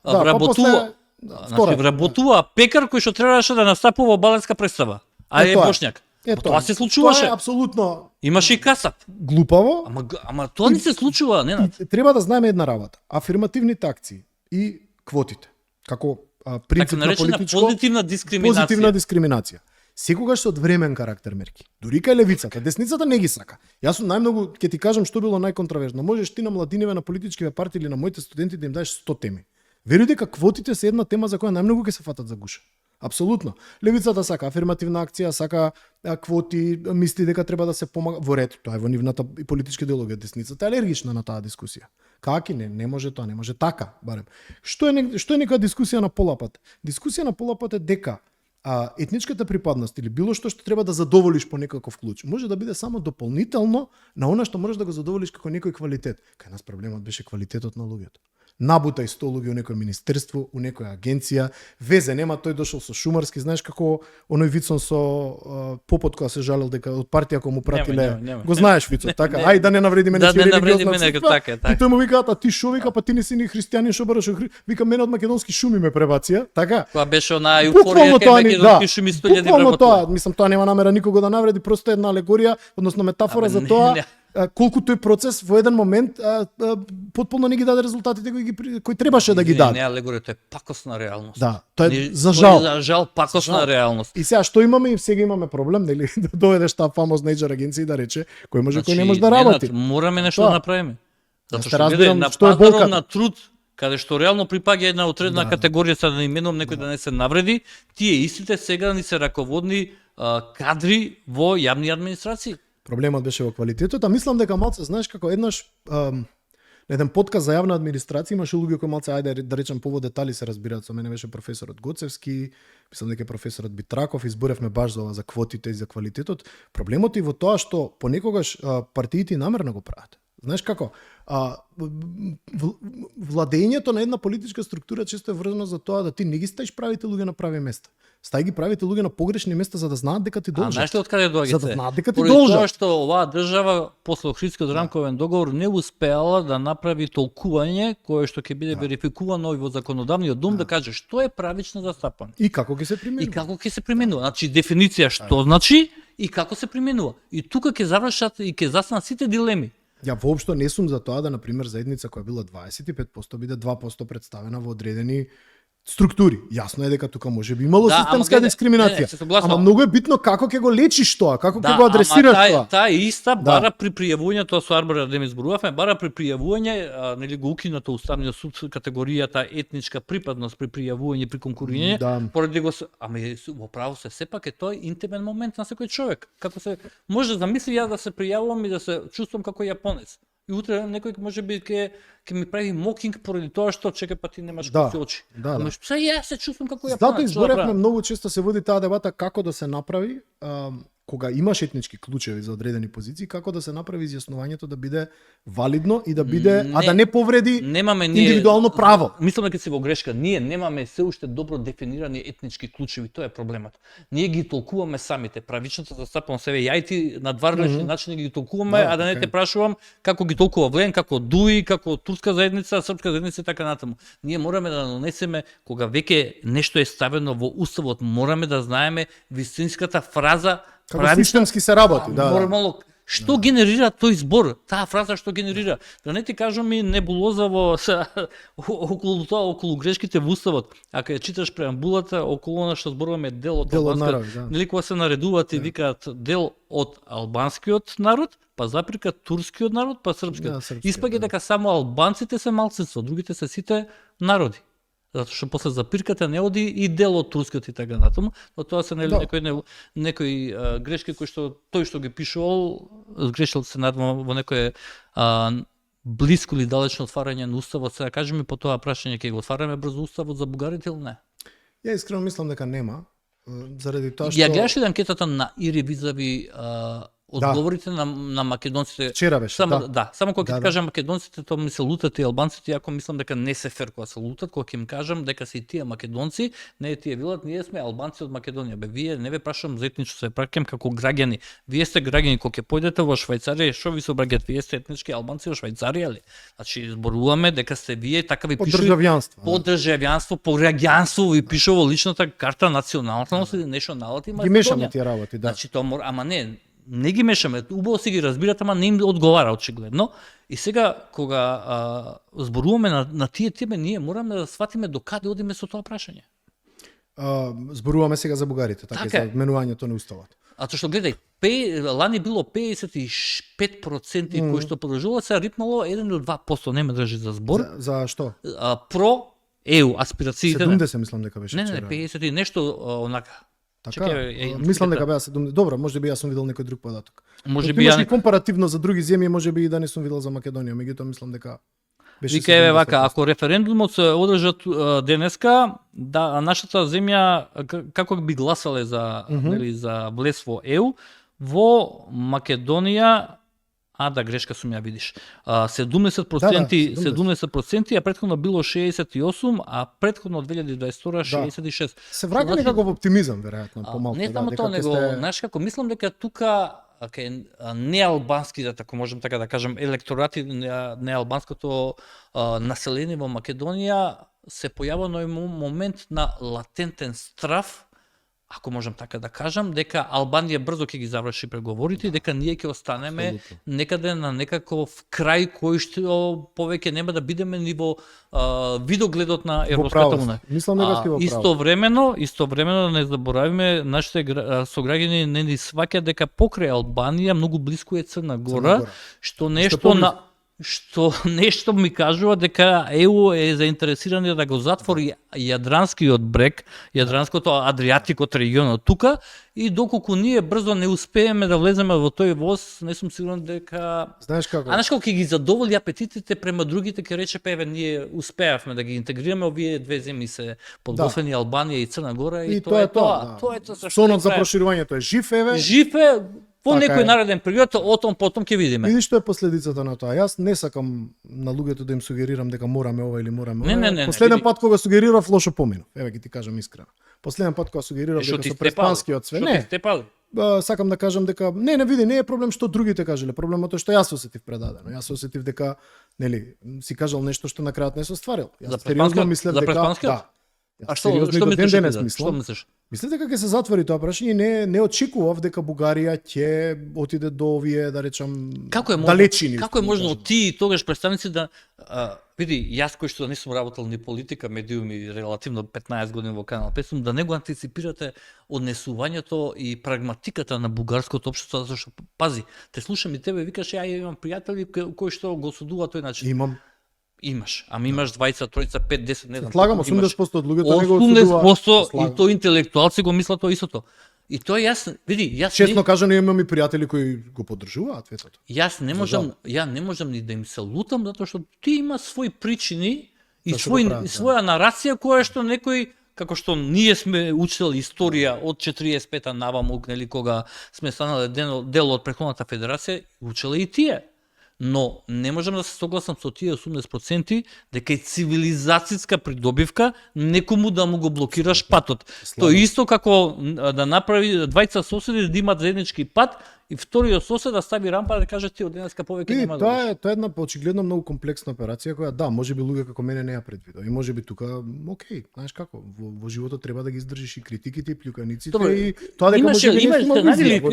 вработува. Значи вработува пекар кој што требаше да настапува балетска представа, а е бошњак. Тоа се случуваше. Тоа е апсолутно. Имаше и касап. Глупаво. Ама тоа не се случува, Ненад. Треба да знаеме една работа. Афирмативните акции и квотите, како принцип на политичко позитивна дискриминација. Секогаш се од времен карактер мерки. Дури кај левицата, десницата не ги сака. Јас сум најмногу ќе ти кажам што било најконтроверзно. Можеш ти на младиниве на политичкиве партии или на моите студенти да им дадеш 100 теми. Веруј дека квотите се една тема за која најмногу ќе се фатат за гуша. Апсолутно. Левицата сака афирмативна акција, сака квоти, мисли дека треба да се помага во ред. Тоа е во нивната и политичка идеологија. Десницата е алергична на таа дискусија. Каки не може тоа, не може така, барем. Што е нека дискусија на пола пат? Дискусија на пола пат е дека етничката припадност или било што треба да задоволиш по некаков клуч, може да биде само дополнително на она што можеш да го задоволиш како некој квалитет. Кај нас проблемот беше квалитетот на луѓето. Набута и 100 луѓе у некој министерство, у некоја агенција, везе нема, тој дошол со шумарски, знаеш како оној вицон со попот која се жалел дека од партија кој му пратиле, го знаеш вицот, така, ај да не навредиме нечија религиозна така. И тој му викаат, а ти шо вика, па ти не си ни христијанин, шо бараш, вика мене од македонски шуми ме пребација, така? Кога беше она еуфорија кај македонски шуми 100.000 буквално тоа, мислам тоа нема намера никого да навреди, просто една алегорија, односно метафора за тоа. Колку тој процес во еден момент потполно не ги даде резултатите кои требаше да ги даде. Не, алегорија, тоа е пакосна реалност. Да, тоа е за жал. За жал пакосна реалност. И сега што имаме? И сега имаме проблем, нели, да доедеш таа фамозна HR агенција и да рече кој може кој не може да работи. Мораме нешто да направиме. Затоа што разбирам што е болката на труд, каде што реално припаѓа една отредна категорија, за да не именувам некој да не се навреди, тие истите сега ни се раководни кадри во јавни администрации. Проблемот беше во квалитетот, а мислам дека малце, знаеш како еднаш на еден подкаст за јавна администрација имаше луѓе кои малце, ајде да речем по детали се разбираат, со мене беше професорот Гоцевски, мислам дека професорот Битраков, изборевме баш за ова, за квотите и за квалитетот. Проблемот е во тоа што понекогаш партиите намерно го прават. Знаеш како? Владењето на една политичка структура често е врзано за тоа да ти не ги ставиш правите луѓе на прави места. Стај ги правите луѓе на погрешни места за да знаат дека ти должат. А знаеш ли од каде доаѓа? За да знаат дека ти должат. должат. Тоа што оваа држава после Охридскиот рамковен договор не успеала да направи толкување кое што ќе биде верификувано и во законодавниот дом да каже што е правично застапано. И како ќе се применува. И како ќе се применува. Значи дефиниција што значи и како се применува. И тука ќе завршат и ќе застанат сите дилеми. Ја воопшто не сум за тоа да, например, заедница која била 25% биде 2% представена во одредени структури. Јасно е дека тука може би имало системска дискриминација. Ама многу е битно како ќе го лечиш тоа, како ќе го адресираш тоа. Таа иста бара при пријавување, тоа со Арбора да ми зборувавме, бара при пријавување, нели го укинато Уставниот суд категоријата етничка припадност при пријавување при конкурирање, поради го ама во право се сепак е тој интимен момент на секој човек. Како се може да замисли ја да се пријавувам и да се чувствувам како јапонец. И утре некој можеби ќе ми прави мокинг поради тоа што чека па ти немаш коси очи. Ама што ја се чувствувам како јапонец. Затоа изборевме многу често се води таа дебата како да се направи кога имаш етнички клучеви за одредени позиции, како да се направи изјаснувањето да биде валидно и да биде, а да не повреди индивидуално право. Мислам дека си во грешка. Ние немаме се уште добро дефинирани етнички клучеви, тоа е проблемот. Ние ги толкуваме самите. Правичната застапам себе ја и ти на два различни начини ги толкуваме, а да не те прашувам како ги толкува Влен, како Дуи, како турска заедница, српска заедница и така натаму. Ние мораме да донесеме кога веќе нешто е ставено во уставот, мораме да знаеме вистинската фраза. Како системски се работи, нормално. Што генерира тој збор? Таа фраза што генерира? Да не ти кажам и небулоза околу тоа, околу грешките во уставот. Ако ја читаш преамбулата, околу она што зборуваме дел од албанскиот, нели кога се наредуваат и викаат дел од албанскиот народ, па запирка турскиот народ, па српскиот. Испаѓа дека само албанците се малцинство, другите се сите народи. Затоа што после запирката не оди и дел од турскиот и така натаму, но тоа се нели некои грешки кои што тој што ги пишувал, сгрешил се надвор во некое блиско или далечно отварање на уставот. Сега кажи ми по тоа прашање, ќе го отвараме брзо уставот за бугарите или не? Ја искрено мислам дека нема, заради тоа што ја гледаш ли анкетата на Ири визави одговорите на македонците? Вчера беше, само кога ќе кажам македонците, тоа ми се лутат и албанците, иако мислам дека не се фер кога се лутат, кога ќе им кажам дека се и тие македонци, не тие велат, ние сме албанци од Македонија. Вие не ве прашам за етничко, се праќам како граѓани. Вие сте граѓани, кога ќе појдете во Швајцарија, што ви се обраќаат? Вие сте етнички албанци во Швајцарија ли? Значи зборуваме дека сте вие, така ви пише по државјанство, по граѓанство ви пише во личната карта националност или нешто налати Македонија. Ги мешаме тие работи, Значи тоа ама не ги мешаме, убаво си ги разбирате, ама не им одговара очигледно. И сега кога зборуваме на тие теме, ние мораме да сватиме до каде одиме со тоа прашање. Зборуваме сега за бугарите, така за менувањето на уставот. Затоа што гледај, лани било 55% кои што продолжило, се рипнало 1 до 2%, нема држи за збор. За што? Про ЕУ, аспирациите. 70 мислам дека беше. Не, вчера. 50 и нешто онака. Така, Чекај, мислам дека беа 70. Добро, можеби јас сум видел некој друг податок. Можеби Имаш ја и компаративно за други земји, можеби и да не сум видел за Македонија, меѓутоа мислам дека беше Вика еве 70%. вака, ако референдумот се одржат денеска, да нашата земја како би гласале за нели за влез во ЕУ, во Македонија да грешка сум ја видиш. 70%, 70%, а претходно било 68, а претходно 2022 66. Се враќа некако во оптимизам веројатно помалку. Не само тоа, него знаеш како мислам дека тука неалбански, ако можам така да кажам, електорати неалбанското население во Македонија се појавува на момент на латентен страф, ако можам така да кажам, дека Албанија брзо ќе ги заврши преговорите и дека ние ќе останеме некаде на некаков крај кој што повеќе нема да бидеме ни во видогледот на Европската унија. Мислам дека сте во право. Истовремено да не заборавиме, нашите сограѓани не ни сваќаат дека покрај Албанија многу блиску е Црна Гора, што нешто ми кажува дека ЕУ е заинтересирани да го затвори Јадранскиот брег, Јадранското Адриатикот регионот тука, и доколку ние брзо не успееме да влеземе во тој воз, не сум сигурен дека Знаеш како? Знаеш како ќе ги задоволи апетитите према другите, ќе рече еве ние успеавме да ги интегрираме овие две земји се подготвени Албанија и Црна Гора и тоа е тоа. Тоа е тоа зашто сонот за проширувањето е жив еве. Жив е. Во некој нареден период, потом ќе видиме. Види што е последицата на тоа. Јас не сакам на луѓето да им сугерирам дека мораме ова или мораме ова. Не. Последен пат кога сугерирав лошо поминав. Еве ќе ти кажам искрено. Последен пат кога сугерирав дека со преспанскиот све, не. Сакам да кажам дека не види, не е проблем што другите кажале, проблемот е што јас осетив предадено. Јас осетив дека нели си кажал нешто што на крајот не се остварил. Јас сериозно мислев дека да. А што мислиш? Мислев дека ќе се затвори тоа прашање, не очекував дека Бугарија ќе отиде до овие, да речам, далечини. Како е можно ти тогаш представници да види, јас кој што не сум работел ни политика, медиуми релативно 15 години во Канал 5, да не го антиципирате однесувањето и прагматиката на бугарското општество, зашто пази, те слушам и тебе, викаш ја имам пријатели кои што го судуваат тој начин. Имам. Имаш, имаш 20, 30, 5, 10, не знам. Слагам 80% од луѓето не го судуваат. 80% и тоа интелектуалци го мислат тоа истото. И тоа јас, види, честно кажано имам и пријатели кои го поддржуваат ветото. Ја не можам ни да им се лутам затоа што ти има свои причини и своја нарација која што некој како што ние сме учели историја од 45-та наваму, нели кога сме станале дел од претходната федерација, учеле и тие. Но не можам да се согласам со тие 80% дека е цивилизацијска придобивка некому да му го блокираш патот. Тоа исто како да направи двајца соседи да имат заеднички пат и вториот сосед да стави рампа да каже ти од денеска повеќе нема да. Тоа е една очигледно многу комплексна операција која можеби луѓе како мене не ја предвидел. И можеби тука окей, знаеш како, во животот треба да ги издржиш и критиките и плјуканиците и тоа дека можеби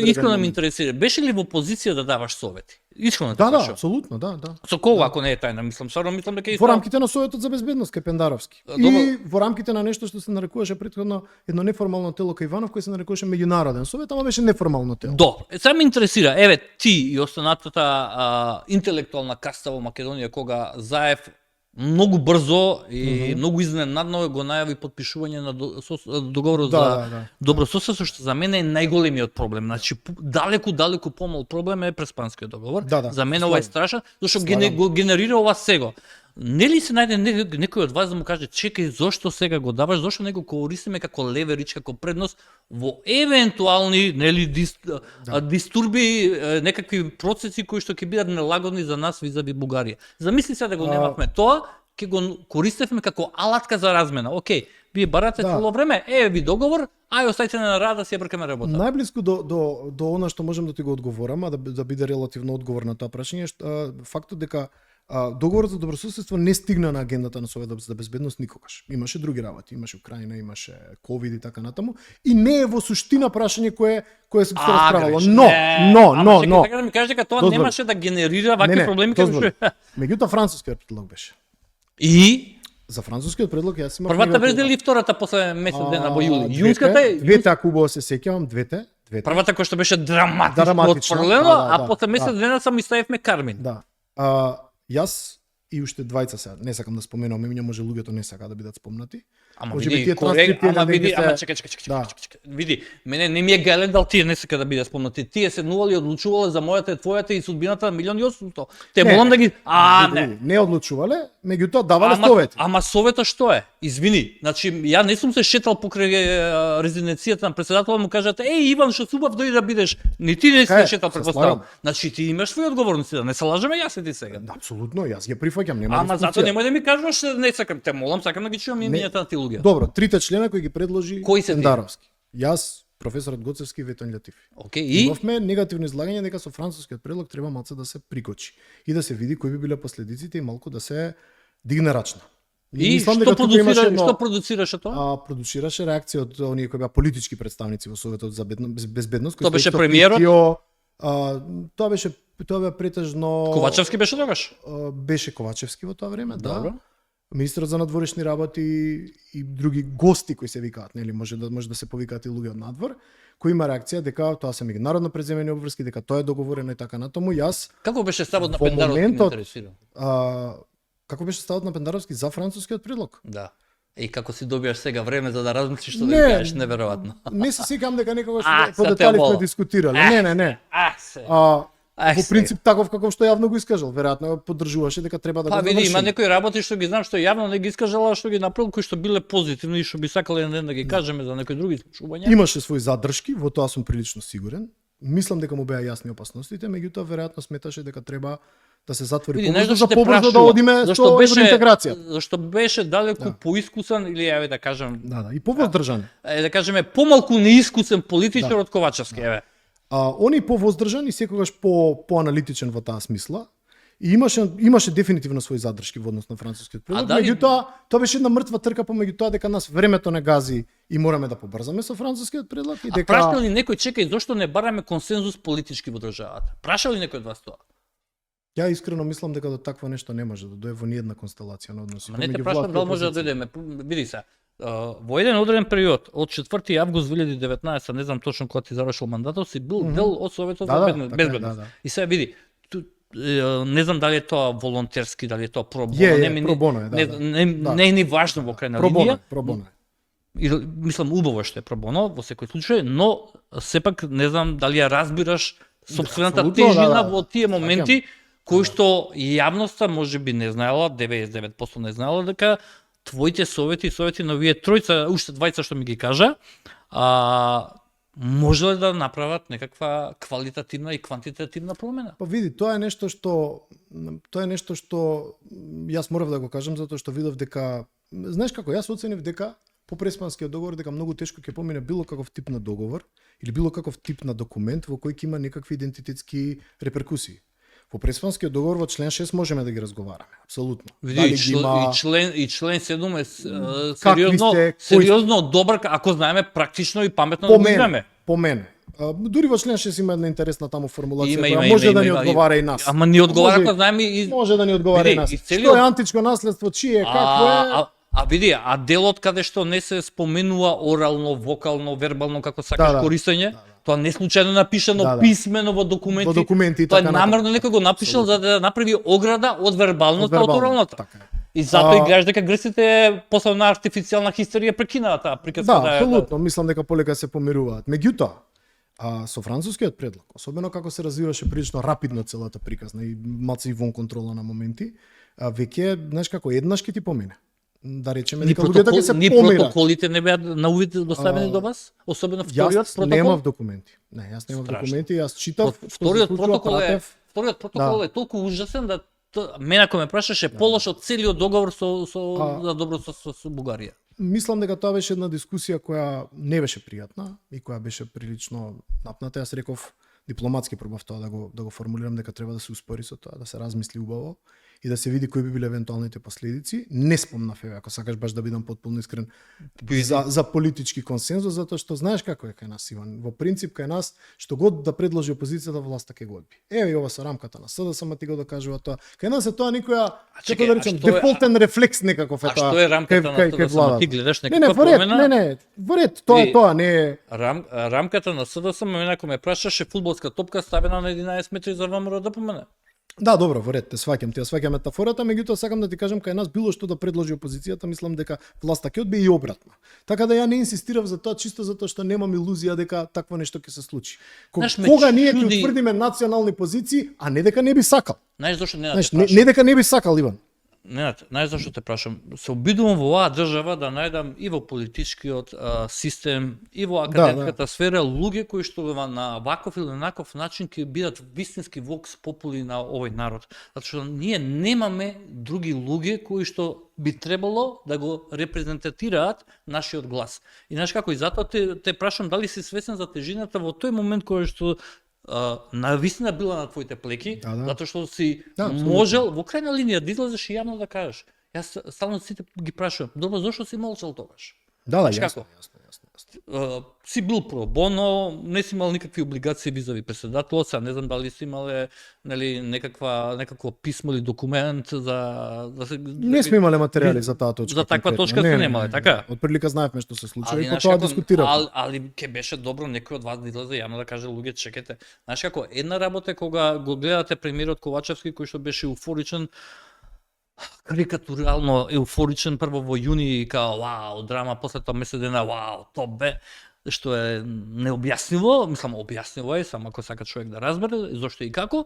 искрено ме интересира. Беше ли во позиција да даваш совети? Искрено да, апсолутно, да. Со кого ако не е тајна, мислам дека е во рамките на Советот за безбедност кај Пендаровски. И во рамките на нешто што се нарекуваше претходно едно неформално тело кај Иванов кој се нарекуваше меѓународен совет, ама беше неформално тело. Добро. Сега ме интересира, еве ти и останатата интелектуална каста во Македонија кога Заев многу брзо и многу изненадно го најави подпишување на договорот за добрососедство, што за мене е најголемиот проблем. Значи далеку помал проблем е Преспанскиот договор. За мене ова е страшен, зашто го генерира ова сега. Нели се најде некој од вас да му каже чекај зошто сега го даваш, зошто не го користиме како леверидж, како предност во евентуални дистурби, некакви процеси кои што ќе бидат нелагодни за нас визави Бугарија. Замисли се да го немавме тоа, ќе го користевме како алатка за размена. Океј, вие барате цело време, ви договор, ај оставите на рада да си ја бркаме работа. Најблиску до она што можам да ти го одговорам, да биде релативно одговор на тоа прашање, фактот дека договорот за добрососедство не стигна на агендата на Советот за безбедност никогаш. Имаше други работи, имаше Украина, имаше ковид и така натаму, и не е во суштина прашање кое се расправало. Но. Така да ми кажеш дека тоа немаше да генерира вакви проблеми како што. Меѓутоа францускиот предлог беше. И за францускиот предлог јас имав. Првата верзија или втората после месец дена во јули? Јунската двете, ако убаво се сеќавам, двете. Првата која што беше драматично отфрлено, а после месец дена само ставивме Кармин. Да. Јас и уште двајца се, не сакам да споменам имиња, може луѓето не сака да бидат спомнати. Ама Може би види, тие транскрипти ама еден ден види, ќе се- ама чекај. Да. Види, мене не ми е гален дал тие не сака да биде спомнати. Тие се нулали и одлучувале за мојата, твојата и судбината на 1.800.000. Те Не, молам да ги не одлучувале, меѓутоа давале совети. Ама советот што е? Извини, значи ја не сум се шетал покрај резиденцијата на председателот, му кажат: "Еј Иван, што субав дојди да бидеш." Ни ти не Така е, се шетал се претпоставам. слагам. Значи ти имаш своји одговорности, да не се лажеме јас и ти сега. Апсолутно, јас ги прифаќам, нема Ама дискусија. затоа немој да ми кажуваш не сакам, те молам, сакам да ги чуам имињата на тие луѓе. Добро, трите члена кои ги предложи Кои се тие? Пендаровски. Јас, професорот Гоцевски и Ветон Љатифи. Океј, и Имавме негативно излагање дека со францускиот предлог треба малце да се прикочи и да се види кои би биле последиците и малку да се дигне рачна. што дека тука имаше што продуцираше тоа? продуцираше реакција од оние кои беа политички представници во Советот за безбедност, Тоа кој беше исто премиерот? Тоа беа претежно Ковачевски беше тогаш? беше Ковачевски во тоа време, да. Добро. Министерот за надворешни работи и други гости кои се викаат, нели, може да се повикаат и луѓе од надвор, кои има реакција дека тоа се меѓународно преземени обврски, дека тоа е договорено и така натаму. Јас Како беше ставот на Во Пендаровски ме моментот- интересира? како беше ставот на Пендаровски за францускиот предлог? Да. И како си добијаш сега време за да размислиш што да Не, ги кажеш, неверојатно. Не се сеќавам дека некогаш се по те детали волам. сме дискутирали. Не. Се. Во принцип таков каков што јавно го искажал, веројатно поддржуваше дека треба да Па го види, има заврши. некои работи што ги знам што јавно не ги искажала, а што ги направил, кои што биле позитивни и што би сакале еден ден да ги кажеме за некои други случувања. Имаше свои задршки, во тоа сум прилично сигурен. Мислам дека му беа јасни опасностите, меѓутоа веројатно сметаше дека треба да се затвори Види, знаеш побрзо зашто за те побрзо да прашувам? одиме Зашто со беше евроинтеграција. Зашто беше далеку поискусан или еве да кажам, Да, и повоздржан. да кажеме помалку неискусен политичар од Ковачевски, еве. Они повоздржан и секогаш поаналитичен во таа смисла. И имаше дефинитивно своји задршки во однос на францускиот предлог, дали- меѓутоа тоа беше една мртва трка помеѓу тоа дека нас времето не гази и мораме да побрзаме со францускиот предлог и А дека праша ли некој, чекај, зошто не бараме консензус политички во државата? Праша ли некој од вас тоа? ја искрено мислам дека до такво нешто не може да дое во ниедна констелација на односи Ма не те помеѓу прашам власт и дали може да опозиција. дојдеме. Види се, во еден одреден период од 4 август 2019, не знам точно кога ти завршил мандатот, си бил дел од Советот за безбедност. да. И сега види, не знам дали е тоа волонтерски, дали е тоа пробоно, пробоно е, да. не е ни важно во крајна линија. Пробоно. И мислам убаво што е пробоно во секој случај, но сепак не знам дали ја разбираш собствената апсолутно, тежина да. во тие моменти кои што јавноста можеби не знаела, 99% не знаела дека твоите совети на овие тројца, уште двајца што ми ги кажа, можеле да направат некаква квалитативна и квантитативна промена. Па види, тоа е нешто што јас морав да го кажам затоа што видов дека знаеш како јас оценив дека по Преспанскиот договор дека многу тешко ќе помине било каков тип на договор или било каков тип на документ во кој ќе има некакви идентитетски реперкусии. Во Преспанскиот договор во член 6 можеме да ги разговараме, апсолутно. Види, и член 7 е Какви сериозно добар ако знаеме практично и паметно да го играме. По мене. Дури во член 6 има една интересна таму формулација Има, која може да ни има, одговара и нас. Ама ни одговара Може- кога знаеме и Може да ни одговара Види, и нас. и целиот- Што е античко наследство, чие, какво е? види, делот каде што не се споменува орално, вокално, вербално како сакаш Да. користење, тоа не случајно напишано Да. писмено во документи. Во документи и Тоа е така намерно некој го напишал за да направи ограда од вербалноста од оралната. Така е. И затоа и гледаш дека грците после на артифицијална хистерија прекинаа таа приказка. Да, апсолутно, мислам дека полека се помируваат. Меѓутоа, со францускиот предлог, особено како се развиваше прилично рапидно целата приказна и малце и вон контрола на моменти, веќе, знаеш како, еднашки ти помине. Да речеме дека луѓето ќе се ни помират. протоколите не беа на увид доставени до вас, особено вториот Јас протокол. немав документи. Не, јас немав Страшно. документи, јас читав. Вториот што се случува, пратев. протокол е толку ужасен да мене ако ме прашаше полош од целиот договор со за добро со Бугарија. Мислам дека тоа беше една дискусија која не беше пријатна и која беше прилично напната. Јас реков дипломатски пробав тоа да го формулирам дека треба да се успори со тоа, да се размисли убаво и да се види кои би биле евентуалните последици. Не спомнав, ако сакаш баш да бидам потполно искрен, за политички консензус, затоа што знаеш како е кај нас, Иван. Во принцип кај нас што год да предложи опозицијата, власта ќе го одби. Еве и ова со рамката на СДСМ ти го докажува тоа. Кај нас е тоа никоја, како да речем, дефолтен рефлекс некаков е тоа. А што е рамката на СДСМ? Ти гледаш некаква промена? Не, во ред, тоа е тоа, не е. Рамката на СДСМ, мене ако ме прашаше, фудбалска топка ставена на 11 метри за ВМРО да помене. Да, добро, во ред, те сваќам метафората, меѓутоа сакам да ти кажам кај нас било што да предложи опозицијата, мислам дека власта ќе одбие и обратно. Така да ја не инсистирав за тоа чисто затоа што немам илузија дека такво нешто ќе се случи. Кога ние ќе утврдиме национални позиции, а не дека не би сакал. Знаеш зошто не дека не би сакал, Иван. Знаеш зашто те прашам? Се обидувам во оваа држава да најдам и во политичкиот систем, и во академската сфера луѓе кои што на ваков или наков начин ќе бидат вистински вокс попули на овој народ. Затоа што ние немаме други луѓе кои што би требало да го репрезентатираат нашиот глас. И знаеш како, и затоа те прашам дали си свесен за тежината во тој момент кој што навистина била на твоите плеки, затоа што си можел во крајна линија да излезеш и јавно да кажеш. Јас стално сите ги прашувам, добро, зошто си молчал тогаш? Да, јасно. Си бил про боно, не си имал никакви облигации визави председателот, не знам дали си имале нели некакво писмо или документ за не сме имале материјали за таа точка. За таква точка се немале, така? Од прилика знаевме што се случува и потоа дискутиравме. Али ќе беше добро некој од вас да излезе јавно да каже луѓе, чекете. Знаеш како, една работа е кога го гледате премиерот Ковачевски кој што беше еуфоричен, карикатурално еуфоричен прво во јуни и као вау, драма, после тоа месец дена вау, топ бе, што е необјаснливо, мислам објаснливо е, само ако сака човек да разбере зошто и како,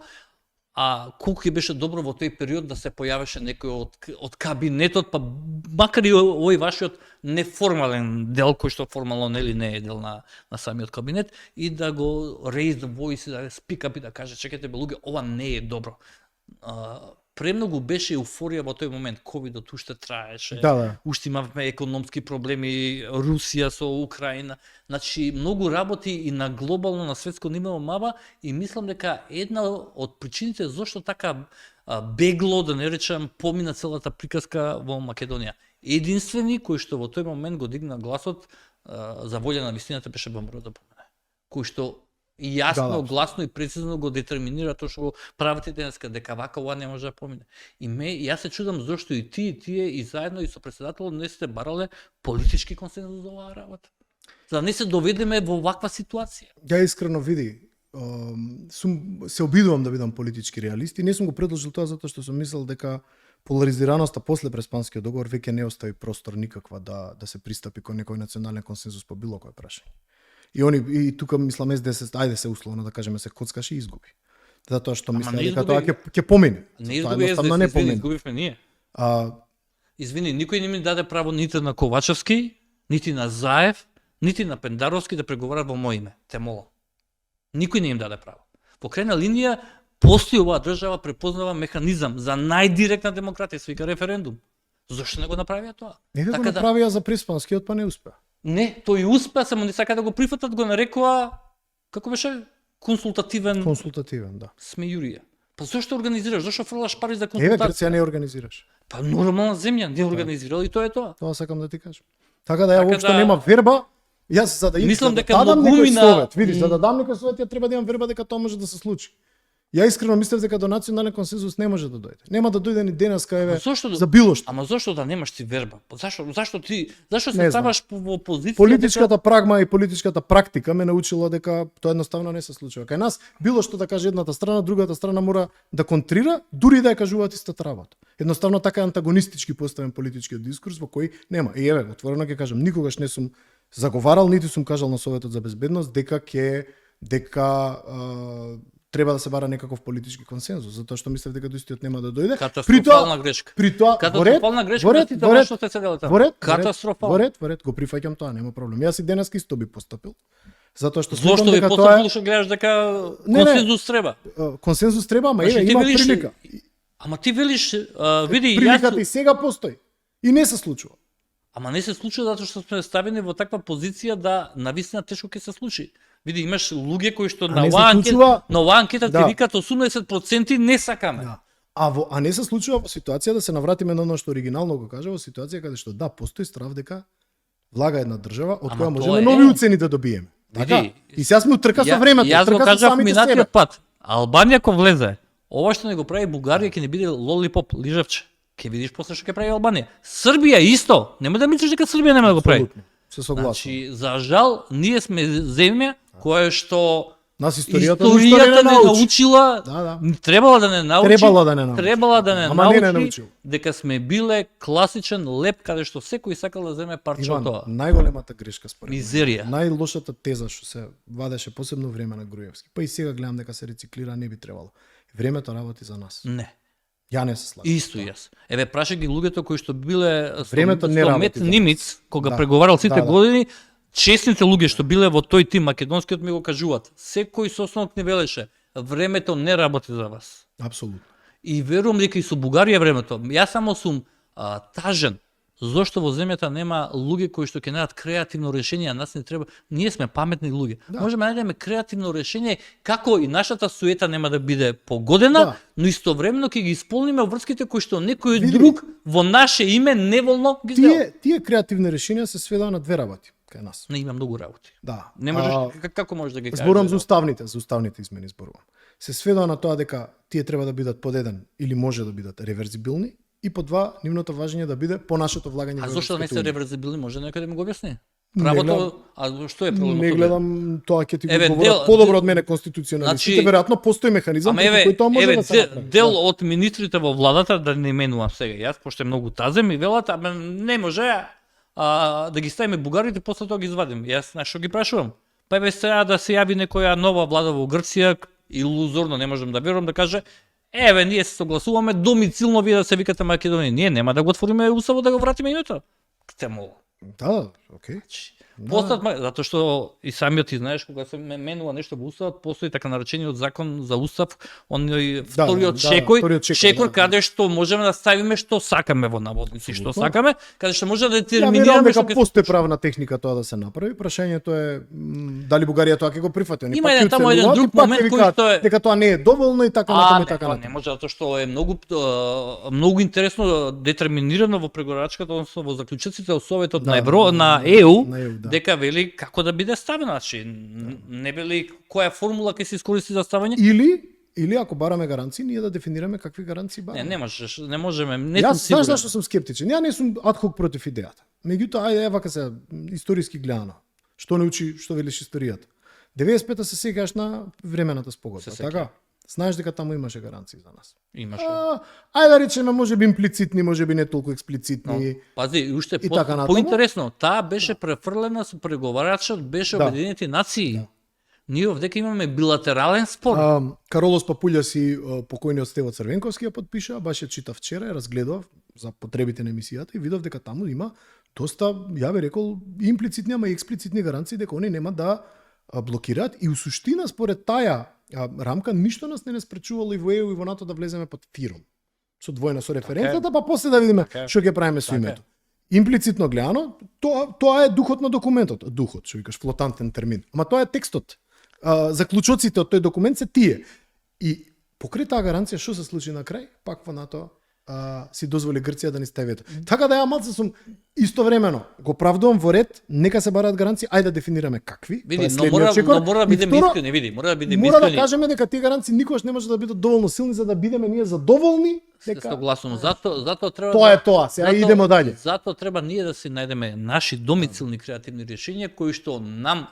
а колку ќе беше добро во тој период да се појавеше некој од кабинетот, па макар и овој вашиот неформален дел, кој што формално нели не е дел на самиот кабинет, и да го raise the voice, да speak up и да каже, чекайте бе луѓе, ова не е добро. Премногу беше еуфорија во тој момент, ковидот уште траеше, уште имавме економски проблеми, Русија со Украина, значи многу работи и на глобално, на светско ниво мава, и мислам дека една од причините зошто така бегло, да не речам, помина целата приказка во Македонија. Единствени кој што во тој момент го дигна гласот за волја на вистината беше Бомбаров да помине. Кој што и јасно, гласно и прецизно го детерминира тоа што правите денеска, дека вака ова не може да помине. И јас се чудам зошто и тие и заедно и со председателот не сте барале политички консензус за оваа работа. За да не се доведеме во ваква ситуација. Ја искрено види, се обидувам да бидам политички реалист и не сум го предложил тоа затоа што сум мислел дека поларизираноста после Преспанскиот договор веќе не остави простор никаква да се пристапи кон некој национален консензус по било кое прашање. И тука мислам СДС, ајде се условно да кажеме се коцкаше и изгуби. Затоа што мислам дека тоа ќе помине. Не изгуби СДС, изгубивме ние. Извини, никој не ми даде право нити на Ковачевски, нити на Заев, нити на Пендаровски да преговарат во моје име. Те молам. Никој не им даде право. По крајна линија постои оваа држава препознава механизам за најдиректна демократија, свика референдум. Зошто не го направија тоа? Не го направија за Преспанскиот, па не успеа. Не, тој успеа, само не сака да го прифатат, го нарекува, како беше, консултативен, да. Смејурија. Па зошто организираш? Зошто фрлаш пари за консултација? Еве, Грција не организираш. Па нормална земја не организирала и тоа е тоа. Тоа сакам да ти кажам. Така да ја воопшто нема верба. Јас за да мислам дека дадам некој совет, видиш, за да дам некој совет, ја треба да имам верба дека тоа може да се случи. Ја искрено мислев дека до национален консензус не може да дојде. Нема да дојде ни денеска еве за било што. Ама зошто да немаш ти верба? Зашто се ставаш во позиција? Политичката прагма и политичката практика ме научила дека тоа едноставно не се случува. Кај нас било што да каже едната страна, другата страна мора да контрира, дури да ја кажуваат истата работа. Едноставно така антагонистички поставен политичкиот дискурс во кој нема. И еве, отворено ќе кажам, никогаш не сум заговарал, ниту сум кажал на Советот за безбедност дека треба да се бара некаков политички консензус, затоа што мислев дека доистиот нема да дојде. Катастрофална грешка. Катастрофална грешка, тоа што сте седеле таму. Катастрофално. Ворет, го прифаќам тоа, нема проблем. Јас и денеска исто би постапил. Затоа што зошто би постапил што гледаш дека консензус треба? Консензус треба, ама еве има прилика. Ама ти велиш, види, приликата и сега постои. И не се случува. Ама не се случува затоа што сме ставени во таква позиција да навистина тешко ќе се случи. Види, имаш луѓе кои што на оваа анкета ти викаат 80% не сакаме. Да. А не се случува во ситуација, да се навратиме на оно што оригинално го кажа, во ситуација каде што постои страв дека влага една држава од која можеме нови уцени да добиеме. Така? И сега сме утрка со времето. Јас го кажав минатиот пат. Албанија ко влезе, ова што не го прави Бугарија ќе не биде лолипоп, лижавче. Ќе видиш после што ќе прави Албанија. Србија исто. Нема да мислиш дека Србија нема да го прави. Се согласувам. Значи, за жал, ние сме земја која што Нас историјата ништо не научи. научила, Да. требала да не научи, Требала да не научи. Ама не научил. дека сме биле класичен леп каде што секој сакал да земе парче од Иван, тоа. најголемата грешка според мене. Мизерија. Најлошата теза што се вадеше посебно време на Груевски. Па и сега гледам дека се рециклира, не би требало. Времето работи за нас. Не. Ја не се слагам. Исто јас. Еве праша ги луѓето кои што биле Времето не работи Мет за нас. Нимиц, кога Да. преговарал сите Да. години, честните луѓе што биле во тој тим македонскиот ми го кажуваат. Секој состанок ни велеше, времето не работи за вас. Апсолутно. И верувам дека и со Бугарија времето. Јас само сум тажен зошто во земјата нема луѓе кои што ќе најдат креативно решение, а нас не треба. Ние сме паметни луѓе. Да. Можеме да најдеме креативно решение како и нашата суета нема да биде погодена, Да. но истовремено ќе ги исполниме врските кои што некој Види. друг во наше име неволно ги сдела. Тие креативни решенија се сведоа на две работи кај нас. Не има многу работи. Да. Не можеш како можеш да ги кажеш? Зборувам за уставните измени зборувам. Се сведоа на тоа дека тие треба да бидат под еден или може да бидат реверзибилни и по два нивното важење да биде по нашето влагање А во зошто да не се Европската унија. реверзибилни, може некој да ми го објасни? Не Правото, гледам. а што е проблемот? Не тука? гледам тоа ќе ти го Еве, одговорат дел- подобро од мене конституционалистите, Значи, веројатно постои механизам Ама преку еве, кој тоа може еве да се направи. дел Да. од министрите во владата, да не именувам сега јас, пошто е многу тазем и велат, абе не може да ги ставиме бугарите, после тоа ги извадим. Јас знаеш што ги прашувам? Па еве сега да се јави некоја нова влада во Грција, илузорно не можам да верувам да каже еве ние се согласуваме домицилно вие да се викате Македонија. Ние нема да го отвориме уставот да го вратиме името. Те молам. Да, окей. Постат, затоа што и самиот ти знаеш кога се менува нешто во уставот, постои така наречениот закон за устав, оној вториот вториот шекој, шекој, да. каде што можеме да ставиме што сакаме во наводници, што Апсолутно. сакаме, каде што може да Ја верувам детерминираме дека што ќе се постои случи. правна техника тоа да се направи. Прашањето е дали Бугарија тоа ќе го прифати. Они Има пак еден ќе таму еден уцелуваат и друг пак ќе момент кој викаат што е- дека тоа не е доволно и така натаму и така тоа не натаму. може, затоа што е многу интересно детерминирано во преговарачката, односно во заклучоците од Советот Да, на Евро, на на ЕУ, да. дека вели како да биде ставено, значи не вели која формула ќе се искористи за ставање. Или ако бараме гаранции, ние да дефинираме какви гаранции бараме. Не можеме, не Јас сум знаеш сигурен. зашто сум скептичен. Ја не сум адхок против идејата. Меѓутоа, ајде евака се историски гледано. Што не учи, што велиш историјата. 95-та се сеќаш на времената спогодба, Се така? Знаеш дека таму имаше гаранции за нас. Имаше. Ајде да речеме можеби имплицитни, можеби не толку експлицитни. Пази, и уште И така натаму. поинтересно, таа беше префрлена со преговарачот, беше Да. Обединените нации. Ние овдека имаме билатерален спор. Каролос Папулјас и покојниот Стево Црвенковски ја подпиша, баш ја читав вчера, ја разгледав за потребите на емисијата и видов дека таму има доста, ја би рекол, имплицитни, ама и експлицитни гаранции дека они нема да блокираат и у суштина според таа рамка ништо нас не спречувало и во ЕУ и во НАТО да влеземе под ФИРОМ. Со двојна со референцата, па после да видиме што ќе правиме со името. Имплицитно гледано, тоа е духот на документот. Духот, што викаш, флотантен термин. Ама тоа е текстот. Заклучоците од тој документ се тие. И покрај таа гаранција што се случи на крај? Пак во НАТО си дозволи Грција да ни стави вето. Така да ја малце сум истовремено го правдувам во ред, нека се бараат гаранции, ајде да дефинираме какви. Види, тоа е но следниот чекор. мора да И бидеме второ, искрени, види, мора да бидеме Мора да искрени. кажеме дека тие гаранции никогаш не може да бидат доволно силни за да бидеме ние задоволни Се дека согласувам. Затоа треба тоа е тоа. Сега идемо дале. Затоа треба ние да си најдеме наши домицилни креативни решенија кои што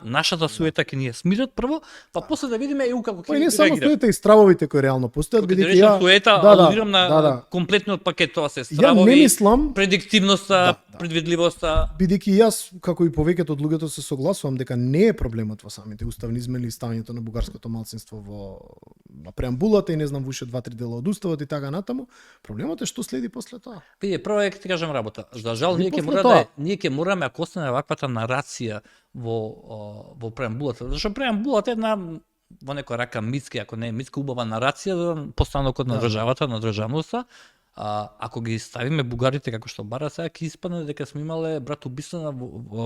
нашата суета ќе ни ја смират прво, па после да видиме ЕУ како Па ќе не само реагира. стоите и стравовите кои реално постојат, Кога бидејќи речам ја суета, алудирам на комплетниот пакет, тоа се Ја стравови, не мислам, предиктивноста, предвидливоста. бидејќи јас како и повеќето од луѓето се согласувам дека не е проблемот во самите уставни измени и ставањето на бугарското малцинство во на преамбулата и не знам уште 2-3 дела од уставот и така натаму. Проблемот е што следи после тоа. Види, прво ќе ти кажам работа. За жал И ние ќе после мора тоа. ние ќе мораме ако остане ваквата нарација во преамбулата, зашто преамбулата е една во некоја рака митски, ако не е митска убава нарација за постанокот на државата, на државноста. Ако ги ставиме бугарите како што бара сега ќе испадне дека сме имале братоубиствена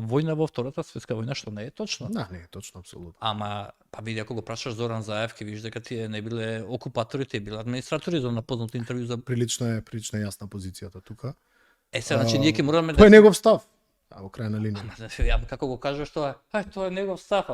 војна во Втората светска војна, што не е точно. Да, не е точно апсолутно. Ама па види ако го прашаш Зоран Заев, ќе видиш дека тие не биле окупатори, тие биле администратори, за напознато интервју за Прилично е јасна позицијата тука. сега значи ние ќе мораме Тој е негов став. Во крај на линија. Ја како го кажеш тоа? Тоа е негов став.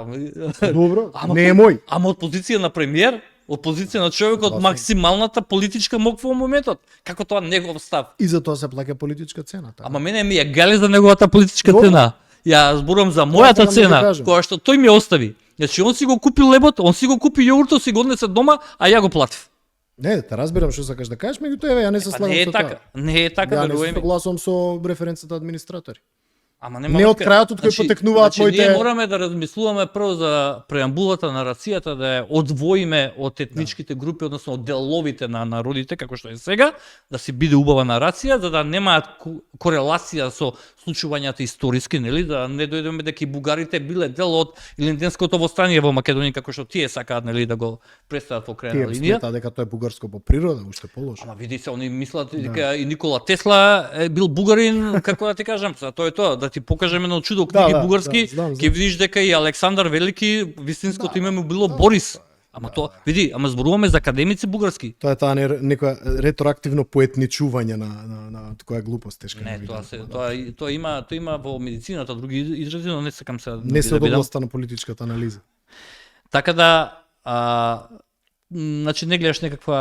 Добро, не е мој. Ама од позиција на премиер, од позиција на човек од максималната политичка мок во моментот. Како тоа негов став? И за тоа се плаќа политичка цена. Така. Ама мене ми е гале за неговата политичка Добро. цена. Ја зборувам за мојата сакам да цена, кажам. која што тој ми остави. Значи он си го купи лебот, он си го купи јогуртот, си го однесе дома, а ја го платив. Не, те разбирам што сакаш да кажеш, меѓутоа еве ја не се слагам не е со така, тоа. не е така, Ја не се верувај ми. согласувам со референцата администратори. Ама Не од крајот од кој потекнуваат моите. Ние мораме да размислуваме прво за преамбулата на рацијата, да ја одвоиме од етничките групи, односно од деловите на народите, како што е сега, да си биде убава нарација, за да немаат корелација со случувањата историски, нели, да не дојдеме дека и бугарите биле дел од Илинденското востание во Македонија, како што тие сакаат, нели, да го представат во крајна Тие линија. сметаат дека тоа е бугарско по природа, уште полошо. Ама види се, они мислат дека и Никола Тесла е бил бугарин, како да ти кажам, тоа е тоа, да ти покажем едно чудо книги бугарски, знам. ќе видиш дека и Александар Велики, вистинското име му било Борис. Ама тоа, види, ама зборуваме за академици бугарски. Тоа е таа некоја ретроактивно поетничување на која глупост тешка. Не, тоа има во медицината други изрази, но не сакам се не се од областта на политичката анализа. Така да значи не гледаш некакво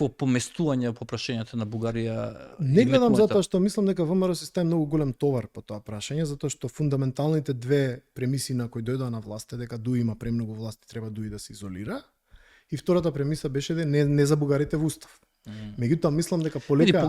поместување по прашањата на Бугарија. Не гледам затоа што мислам дека ВМРО си стави многу голем товар по тоа прашање, затоа што фундаменталните две премиси на кои дојдоа на власт е дека Дуи има премногу власт и треба Дуи да се изолира. И втората премиса беше да не за бугарите во устав. Меѓутоа мислам дека полека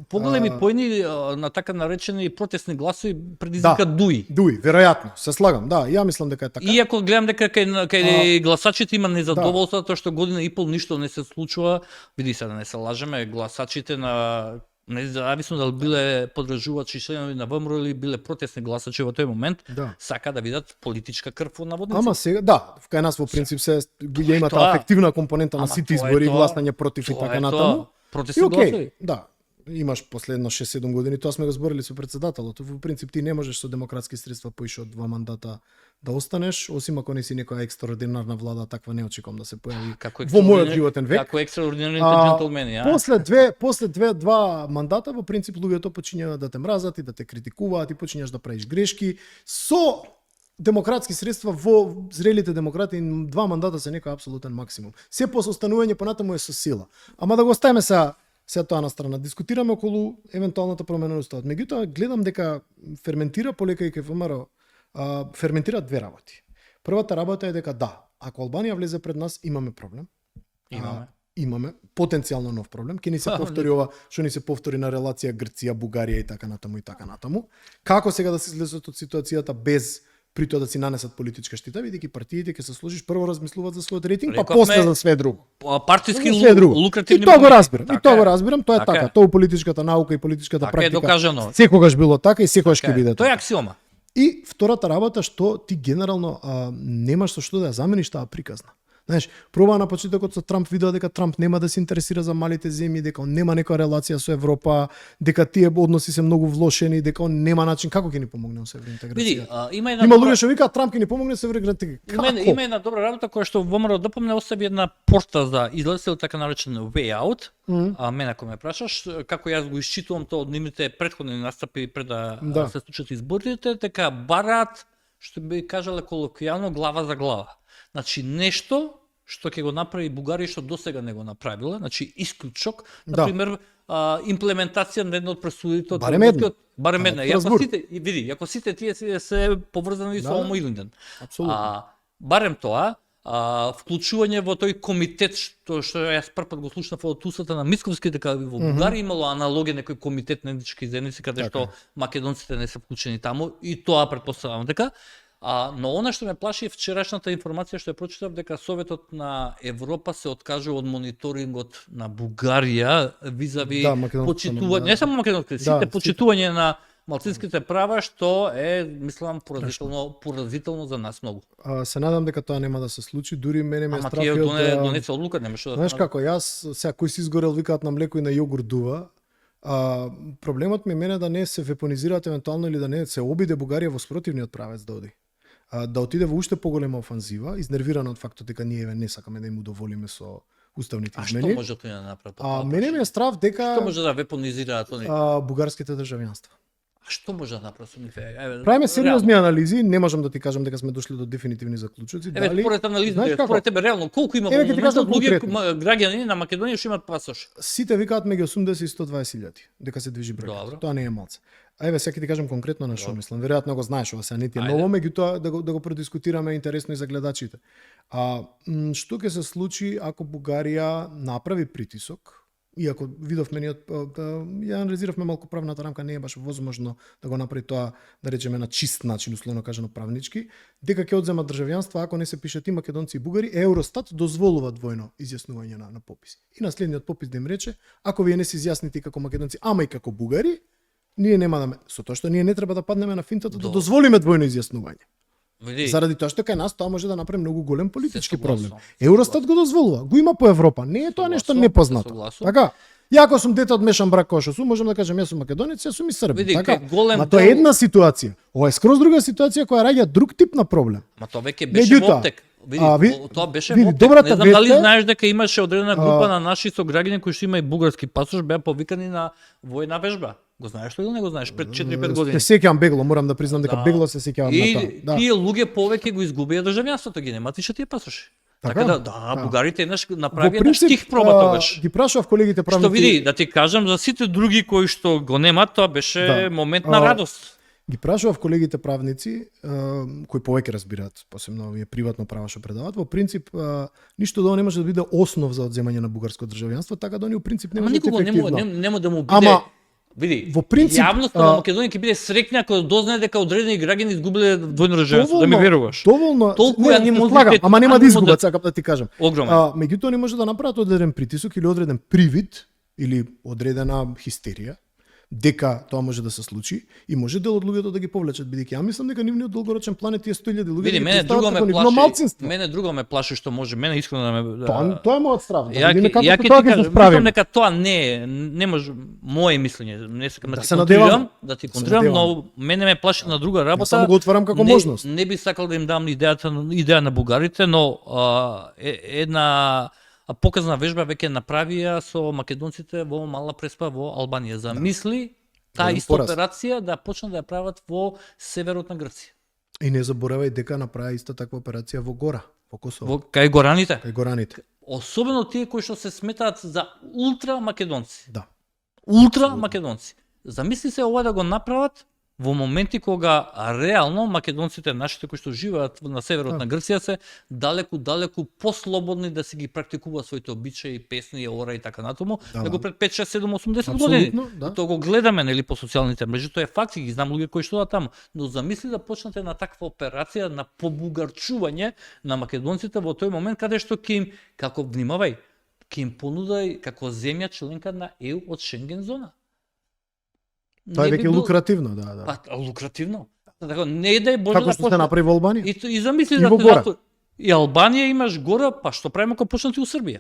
поголеми поени на така наречени протестни гласови предизвика Дуи. Дуи, веројатно, се слагам, да, ја мислам дека е така. Иако гледам дека кај гласачите има незадоволство тоа што година и пол ништо не се случува, види се да не се лажеме, гласачите на независно дали биле подржувачи членови на ВМРО или биле протестни гласачи во тој момент, сака да видат политичка крв во наводници. Ама сега, кај нас во принцип се ја има таа афективна компонента на сите избори, гласање против и така натаму. Протестни гласови. Да, имаш последно 6-7 години, тоа сме го зборили со председателот. Во принцип ти не можеш со демократски средства поише од 2 мандата да останеш, осим ако не си некоја екстраординарна влада, таква не очекувам да се појави во мојот животен век. Како екстраординарните џентлмени, После два мандата во принцип луѓето почињаат да те мразат и да те критикуваат и почињаш да правиш грешки со демократски средства. Во зрелите демократи 2 мандата се некој апсолутен максимум. Се по останување понатаму е со сила. Ама да го оставиме се тоа на страна. Дискутираме околу евентуалната промена на уставот. Меѓутоа гледам дека ферментира полека и кај ВМРО ферментира две работи. Првата работа е дека ако Албанија влезе пред нас, имаме проблем. Имаме потенцијално нов проблем. Ке ни се повтори ова што ни се повтори на релација Грција, Бугарија и така натаму. Како сега да се излезат од ситуацијата без при тоа да си нанесат политичка штета, бидејќи партиите ќе се сложиш прво размислуваат за својот рейтинг, па после за све друго. Партиски лукративни. И тоа го разбирам. Тоа е така. Тоа политичката наука и политичката практика. Така е докажано. Секогаш било така и секогаш ќе биде така. Тоа е аксиома. И втората работа што ти генерално немаш со што да ја замениш таа приказна. Знаеш, пробаа на почетокот со Трамп видео дека Трамп нема да се интересира за малите земји, дека он нема некоја релација со Европа, дека тие односи се многу влошени, дека он нема начин како ќе ни помогне со евроинтеграција. Види, има луѓе што викаат Трамп ќе ни помогне со евроинтеграција. Има една добра работа која што ВМРО допомне остави една порта за излез или така наречен way out. Мене ако ме прашаш, како јас го исчитувам тоа од нивните претходни настапи пред да се случат изборите, дека бараат, што би кажале колоквијално, глава за глава. Значи нешто што ќе го направи Бугарија што досега не го направила, значи исклучок, на пример имплементација на едно од пресудите од барем една. Ако сите тие се поврзани со Омо Илинден. Барем тоа, вклучување во тој комитет што јас првпат го слушнав од устата на Мицковски, дека во Бугарија имало аналогија некој комитет на етнички заедници каде што македонците не се вклучени таму и тоа претпоставувам дека. Но она што ме плаши е вчерашната информација што ја прочитав дека Советот на Европа се откажува од мониторингот на Бугарија визави почитување, не само македонските, сите почитување на малцинските права, што е, мислам, поразително за нас многу. Се надам дека тоа нема да се случи, дури мене ме страфи од... Ама тие донесе одлука, нема што да... Знаеш како, јас, сега кој си изгорел, викаат на млеко и на јогурт дува, проблемот ми е мене да не се вепонизираат евентуално или да не се обиде Бугарија во спротивниот правец да оди. Да отиде во уште поголема офанзива, изнервирана од фактот дека ние не сакаме да им удоволиме со уставните измени. А што може тоа да направи? Мене ми е страв дека што може да вепонизираат они? Бугарските државјанства. А што може да направи со нив? Правиме сериозни анализи, не можам да ти кажам дека сме дошли до дефинитивни заклучоци. Дали според анализите, според тебе реално колку има луѓе граѓани на Македонија што имаат пасош? Сите викаат меѓу 80 и 120 илјади дека се движи бројот. Тоа не е малце. еве сега ќе ти кажам конкретно на што мислам. Веројатно го знаеш ова се, не ти е Ајде. ново, меѓутоа да го продискутираме интересно и за гледачите. Што ќе се случи ако Бугарија направи притисок? Иако видовме ние ја анализиравме малку правната рамка, не е баш возможно да го направи тоа, да речеме на чист начин, условно кажано правнички, дека ќе одземат државјанство ако не се пишат и македонци и бугари, Евростат дозволува двојно изјаснување на попис. И на следниот попис да им рече, ако вие не се изјасните како македонци, ама и како бугари, ние нема да со тоа што ние не треба да паднеме на финтата да дозволиме двојно изјаснување. Види, Заради тоа што кај нас тоа може да направи многу голем политички Се согласувам. проблем. Евростат го дозволува, го има по Европа, не е тоа нешто Согласувам, непознато. се согласувам. Така, ја ако сум дете од мешан брак кој што сум, можам да кажам јас сум македонец, јас сум и србин, Види, така. кај голем Ма тоа е дел- една ситуација. Ова е скроз друга ситуација која раѓа друг тип на проблем. ма тоа веќе беше Меѓутоа, во оптек. Види, тоа беше види, во оптек. добрата Не знам дали вест е- знаеш дека имаше одредена група на наши сограѓани кои што има и бугарски пасош, беа повикани на војна вежба. Го знаеш ли или не го знаеш? Пред 4-5 години. Се сеќавам бегло, морам да признам дека Да. бегло се сеќавам на тоа. И Да. тие луѓе повеќе го изгубија државјанството, ги немат више тие пасоши. Така? Така да, Да. бугарите еднаш Во направија принцип, штих проба тогаш. ги прашав колегите правници. Што види, да ти кажам, за сите други кои што го немат, тоа беше Да. момент на радост. Ги прашував колегите правници, кои повеќе разбираат, посебно овие приватно право што предаваат, во принцип ништо да не може да биде основ за одземање на бугарско државјанство, така да они во принцип не Ама можат никого ефективно. нема да му биде. Ама, види, во принцип, јавноста на Македонија ќе биде среќна ако дознае дека одредени граѓани изгубиле двојно државјанство, да ми веруваш. Доволно. Толку не, анимозитет, слагам, ама нема да изгубат, анимозитет. сакам да ти кажам. Огромен. Меѓутоа не може да направат одреден притисок или одреден привид или одредена хистерија дека тоа може да се случи и може дел од луѓето да ги повлечат, бидејќи ја мислам дека нивниот долгорочен план е тие 100.000 луѓе Види, да ги мене друго представат ме како нивно плаши. малцинство. Мене друго ме плаши што може мене искрено да ме Тоа е мојот страв. Да Ја видиме ќе како ја ќе тоа ти ќе се кажам, справиме. мислам дека тоа не може мое мислење, не сакам да Да ти се надевам. контрирам, да ти Да се контрирам, но надевам. мене ме плаши на друга работа. само го отварам како можност. Не би сакал да им дам идеја на бугарите, но една показна вежба веќе направија со македонците во Мала Преспа во Албанија. Замисли таа Голем иста пораз. операција да почнат да ја прават во северот на Грција. И не заборавај дека направи иста таква операција во Гора, во Косово, Во кај гораните. кај гораните. Особено тие кои што се сметаат за ултра македонци. Да. Ултра македонци. Замисли се ова да го направат во моменти кога реално македонците, нашите кои што живеат на северот Да. на Грција се далеку послободни да си ги практикуваат своите обичаи, песни, ора и така натаму, Да, него да. пред 5, 6, 7, 80 години. Апсолутно, да. Тоа го гледаме нели по социјалните мрежи, тоа е факт, и ги знам луѓе кои што да таму, но замисли да почнете на таква операција на побугарчување на македонците во тој момент каде што ќе им, како внимавај, ќе им понудај како земја членка на ЕУ од Шенген зона. Тоа е Не би веќе бил- лукративно, да, да. Па, лукративно. Така, не дај Боже Како да што се почне- направи во Албанија? И замисли И да во те Гора. затвори. И Албанија имаш гора, па што правиме ако почнат и у Србија?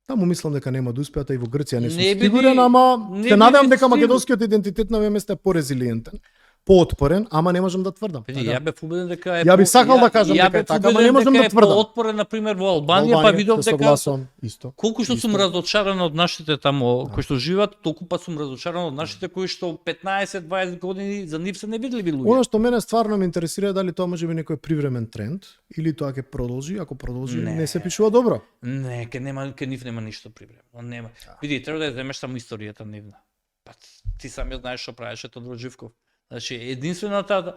Таму мислам дека нема да успеат, а и во Грција не сум Не би сигурен, ви- ама не се би надевам ви дека стигнал. македонскиот идентитет на овие места е порезилиентен, поотпорен, ама не можам да тврдам. Види, Така. ја бев убеден дека е Ја би сакал да кажам дека е бев така, ама убеден не можам дека да е тврдам. поотпорен на пример во Албанија, па видов се дека согласувам исто. колку што сум Исто. разочаран од нашите тамо кои што живеат, толку па сум разочаран од нашите кои што 15-20 години за нив се невидливи луѓе. Она што мене стварно ме интересира е дали тоа може би некој привремен тренд или тоа ќе продолжи, ако продолжи не се пишува добро. Не, ке нив нема ништо привремено. Нема. Види, треба да ја земеш само историјата нивна. Па ти самиот знаеш што правеше Тодор Живков. Значи, единствената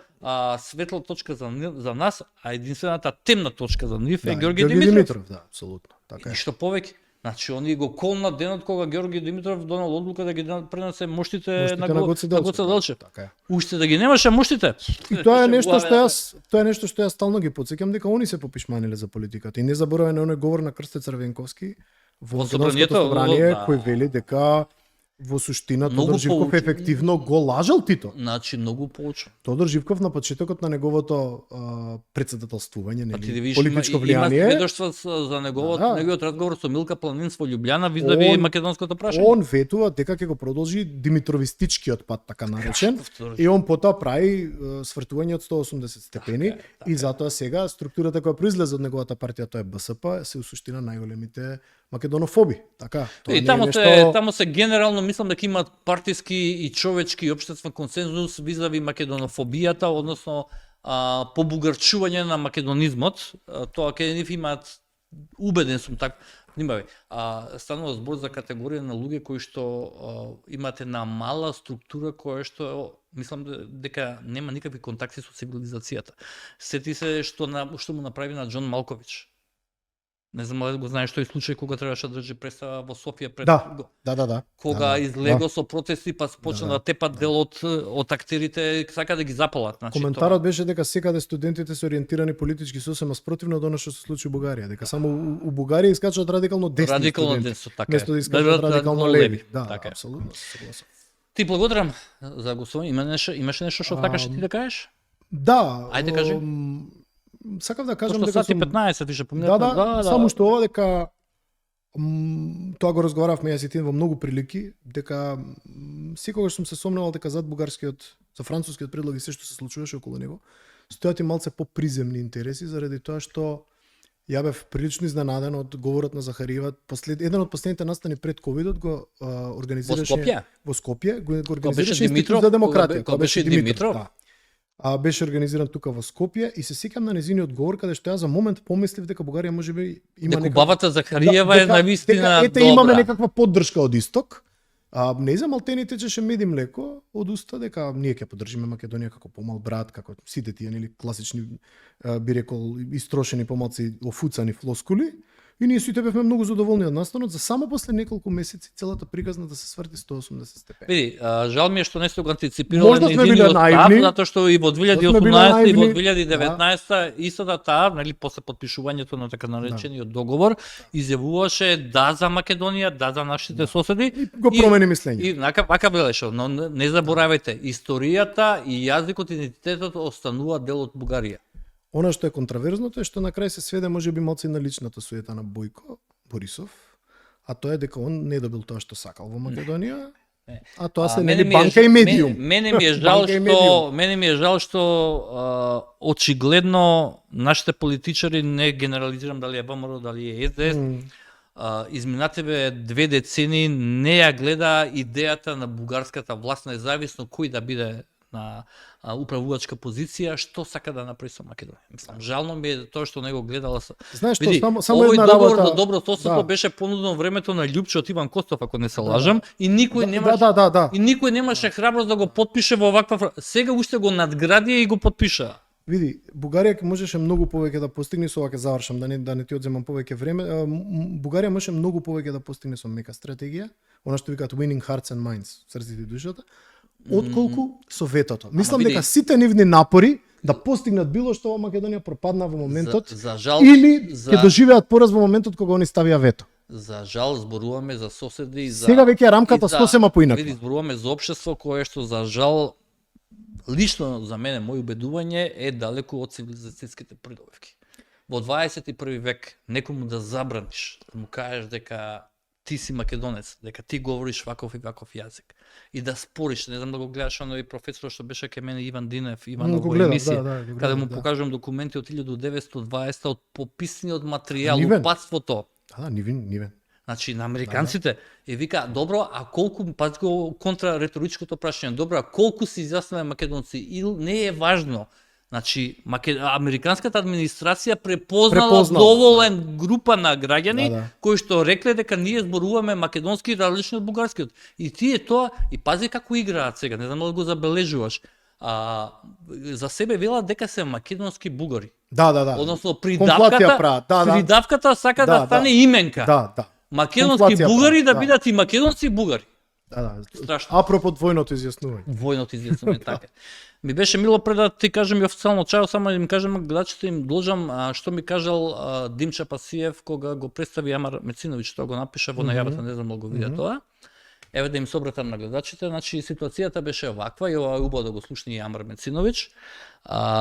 светла точка за нас, а единствената темна точка за нив е Ѓорги Димитров. Да, апсолутно. Така е. Ништо повеќе. Значи, они го колна денот кога Ѓорги Димитров донал одлука да ги пренесе моштите на Гоце Делчев. Така е. Уште да ги немаше моштите. И тоа е нешто што јас стално ги потсеќам дека они се попишманиле за политиката. И не заборавај на оној говор на Крсте Црвенковски во Македонското собрание да. кој вели дека во суштина Многу Тодор Живков поучен. ефективно го лажал Тито. Значи, многу поучен. Тодор Живков на почетокот на неговото председателствување, Па ти да нели, видиш, политичко има влијание, сведоштва за неговиот разговор со Милка Планинц во Љубљана визави Он- македонското прашање. он ветува дека ќе го продолжи димитровистичкиот пат, така наречен, Тодор и он потоа прави свртување од 180 степени, и затоа сега структурата која произлезе од неговата партија, тоа е БСП, се у суштина најголемите македонофоби. Така, тоа И не е таму нешто... таму се генерално мислам дека имаат партиски и човечки и општествен консензус визави македонофобијата, односно побугарчување на македонизмот. Тоа кај нив имаат убеден сум така. Внимавај, станува збор за категорија на луѓе кои што имате на мала структура која што мислам дека нема никакви контакти со цивилизацијата. Сети се што му направи на Џон Малкович. Не знам дали го знаеш тој случај кога требаше да држи представа во Софија пред Да. Кога излего со протести па почна да тепат дел од актерите, сака да ги запалат, значи. Коментарот беше дека секаде студентите се ориентирани политички сосема спротивно од она што се случи во Бугарија, дека само у Бугарија искачаат радикално десни студенти. Така. Место да искачаат радикално леви. Да, така. апсолутно се согласувам. Ти благодарам за гостување. Имаше нешто што сакаш ти да кажеш? Да. Ајде кажи. Сакав да кажам дека дека сум 15 више поминав. Да, само што ова дека тоа го разговаравме јас и ти во многу прилики, дека секогаш сум се сомневал дека зад бугарскиот, за францускиот предлог и се што се случуваше околу него, стојат и малце поприземни интереси заради тоа што ја бев прилично изненаден од говорот на Захариева. Еден од последните настани пред ковидот го организираше во Скопје, го организираше Институт за демократија, кога беше Димитров. Беше организиран тука во Скопје и се сеќам на незиниот говор каде што ја за момент помислив дека Бугарија можеби има дека бабата Захариева е навистина добра. Ете имаме некаква поддршка од исток. Не знам, Алтени течеше мед и млеко од уста дека ние ќе поддржиме Македонија како помал брат, како сите тие нели класични би рекол истрошени помалци офуцани флоскули. И ние сите бевме многу задоволни од настанот, за само после неколку месеци целата приказна да се сврти 180 степени. Види, жал ми е што не сте го антиципирале на единиот став, затоа што и во 2018 и во 2019 истата таа, нели после подпишувањето на така наречениот договор, изјавуваше да за Македонија, да за нашите соседи. И го промени мислење. И вака велеше, но не заборавајте, историјата и јазикот и идентитетот останува дел од Бугарија. Она што е контраверзното е што на крај се сведе можеби малци на личната суета на Бојко Борисов, а тоа е дека он не добил тоа што сакал во Македонија, а тоа се нели банка и медиум. Мене ми е жал што очигледно нашите политичари, не генерализирам дали е ВМРО, дали е СДС, изминативе 2 децени не ја гледа идејата на бугарската власт, независно кој да биде на управувачка позиција, што сака да направи со Македонија. Мислам, жално ми е тоа што не го гледала. Знаеш што, само една работа. Овој договор за добро соседство беше понудено времето на Љупче од Иван Костов, ако не се лажам, и никој немаше и никој немаше храброст да го потпише во ваква. Сега уште го надградија и го потпиша. Види, Бугарија можеше многу повеќе да постигне, со ова ќе завршам, да не ти одземам повеќе време. Бугарија можеше многу повеќе да постигне со мека стратегија, она што викаат winning hearts and minds, срците и душата, отколку со ветото. Мислам дека сите нивни напори да постигнат било што во Македонија пропадна во моментот, или ќе доживеат пораз во моментот кога они ставија вето. За жал зборуваме за соседи, сега веќе рамката сосема поинаква. Види, зборуваме за општество кое што за жал лично за мене мој убедување е далеку од цивилизацијските придобивки. Во 21 век некому да забраниш, да му кажеш дека ти си македонец, дека ти говориш ваков и ваков јазик и да спориш, не знам да го гледаш оној професор што беше кај мене Иван Динев, Иванов во емисија, каде му покажувам документи од 1920 од пописаниот материјал, опатството. Нивен. Значи на американците и вика, добро, а колку, пази го контрареторичкото прашање, добро, а колку се изјасниле македонци? И не е важно. Значи, американската администрација препознала доволен група на граѓани кои што рекле дека ние зборуваме македонски различни од бугарскиот. И тие тоа, и пази како играат сега, не знам дали го забележуваш. За себе велат дека се македонски бугари. Да. Односно придавката сака да стане именка. Да. Македонски бугари да бидат и македонски бугари. Страшно. Апропо двојното изјаснување, така. Ми беше мило пред да ти кажам и официјално чао, само да им кажам гледачите, им должам што ми кажал Димча Пасиев кога го представи Амар Мециновиќ, тоа го напиша во најавата, не знам дали го видя тоа. Еве да им се обратам на гледачите, значи ситуацијата беше ваква и ова е убаво да го слушне и Амар Мециновиќ.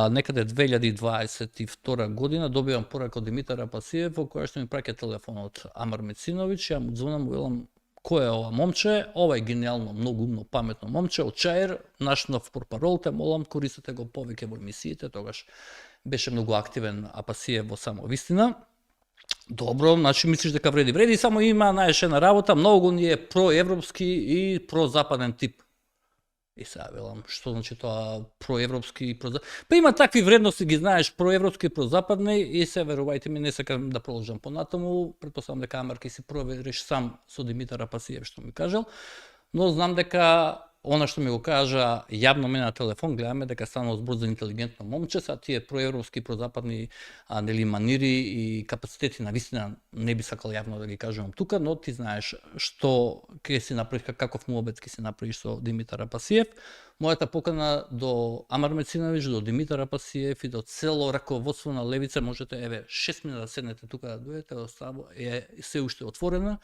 Некаде 2022 година добивам порака од Димитар Пасиев во која што ми праќа телефонот Амар Мециновиќ, ја му звонам, велам кој е ова момче? Ова е гениално, многу умно, паметно момче, од Чаир, наш нов порпарол, те молам, користете го повеќе во емисиите, тогаш беше многу активен Апасиев во Само вистина. Добро, значи мислиш дека вреди, само има најшена работа, многу ни е проевропски и прозападен тип. И сега велам, што значи тоа проевропски и Па има такви вредности, ги знаеш, проевропски и прозападни, и се верувајте ми, не сакам да продолжам понатаму, претпоставам дека Амар ќе си провериш сам со Димитар Апасиев што ми кажал, но знам дека она што ми го кажа јавно мене на телефон, гледаме дека станува збор за интелигентно момче, са тие проевропски, прозападни нели манири и капацитети на вистина не би сакал јавно да ги кажувам тука, но ти знаеш што ќе си направиш, каков муабет ќе си направиш со Димитар Апасиев. Мојата покана до Амар Мециновиќ, до Димитар Апасиев и до цело раководство на Левица, можете 6 минути да седнете тука да дојдете, е се уште отворена.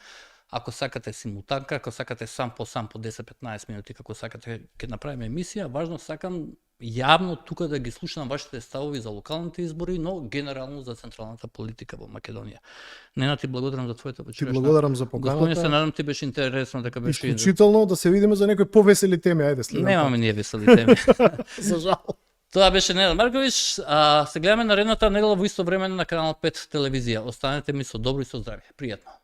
Ако сакате симултанка, ако сакате сам по 10-15 минути, како сакате ќе направиме емисија, важно сакам јавно тука да ги слушам вашите ставови за локалните избори, но генерално за централната политика во Македонија. Нена, ти благодарам за твојата вечерашна. Ти благодарам за поканата. Господине, се надам ти беше интересно дека беше исклучително да се видиме за некои повесели теми, ајде следно. Немаме ние весели теми. За жал. Тоа беше Ненад Марковиќ. Се гледаме наредната недела во исто време на канал 5 телевизија. Останете ми со добро и со здравје. Пријатно.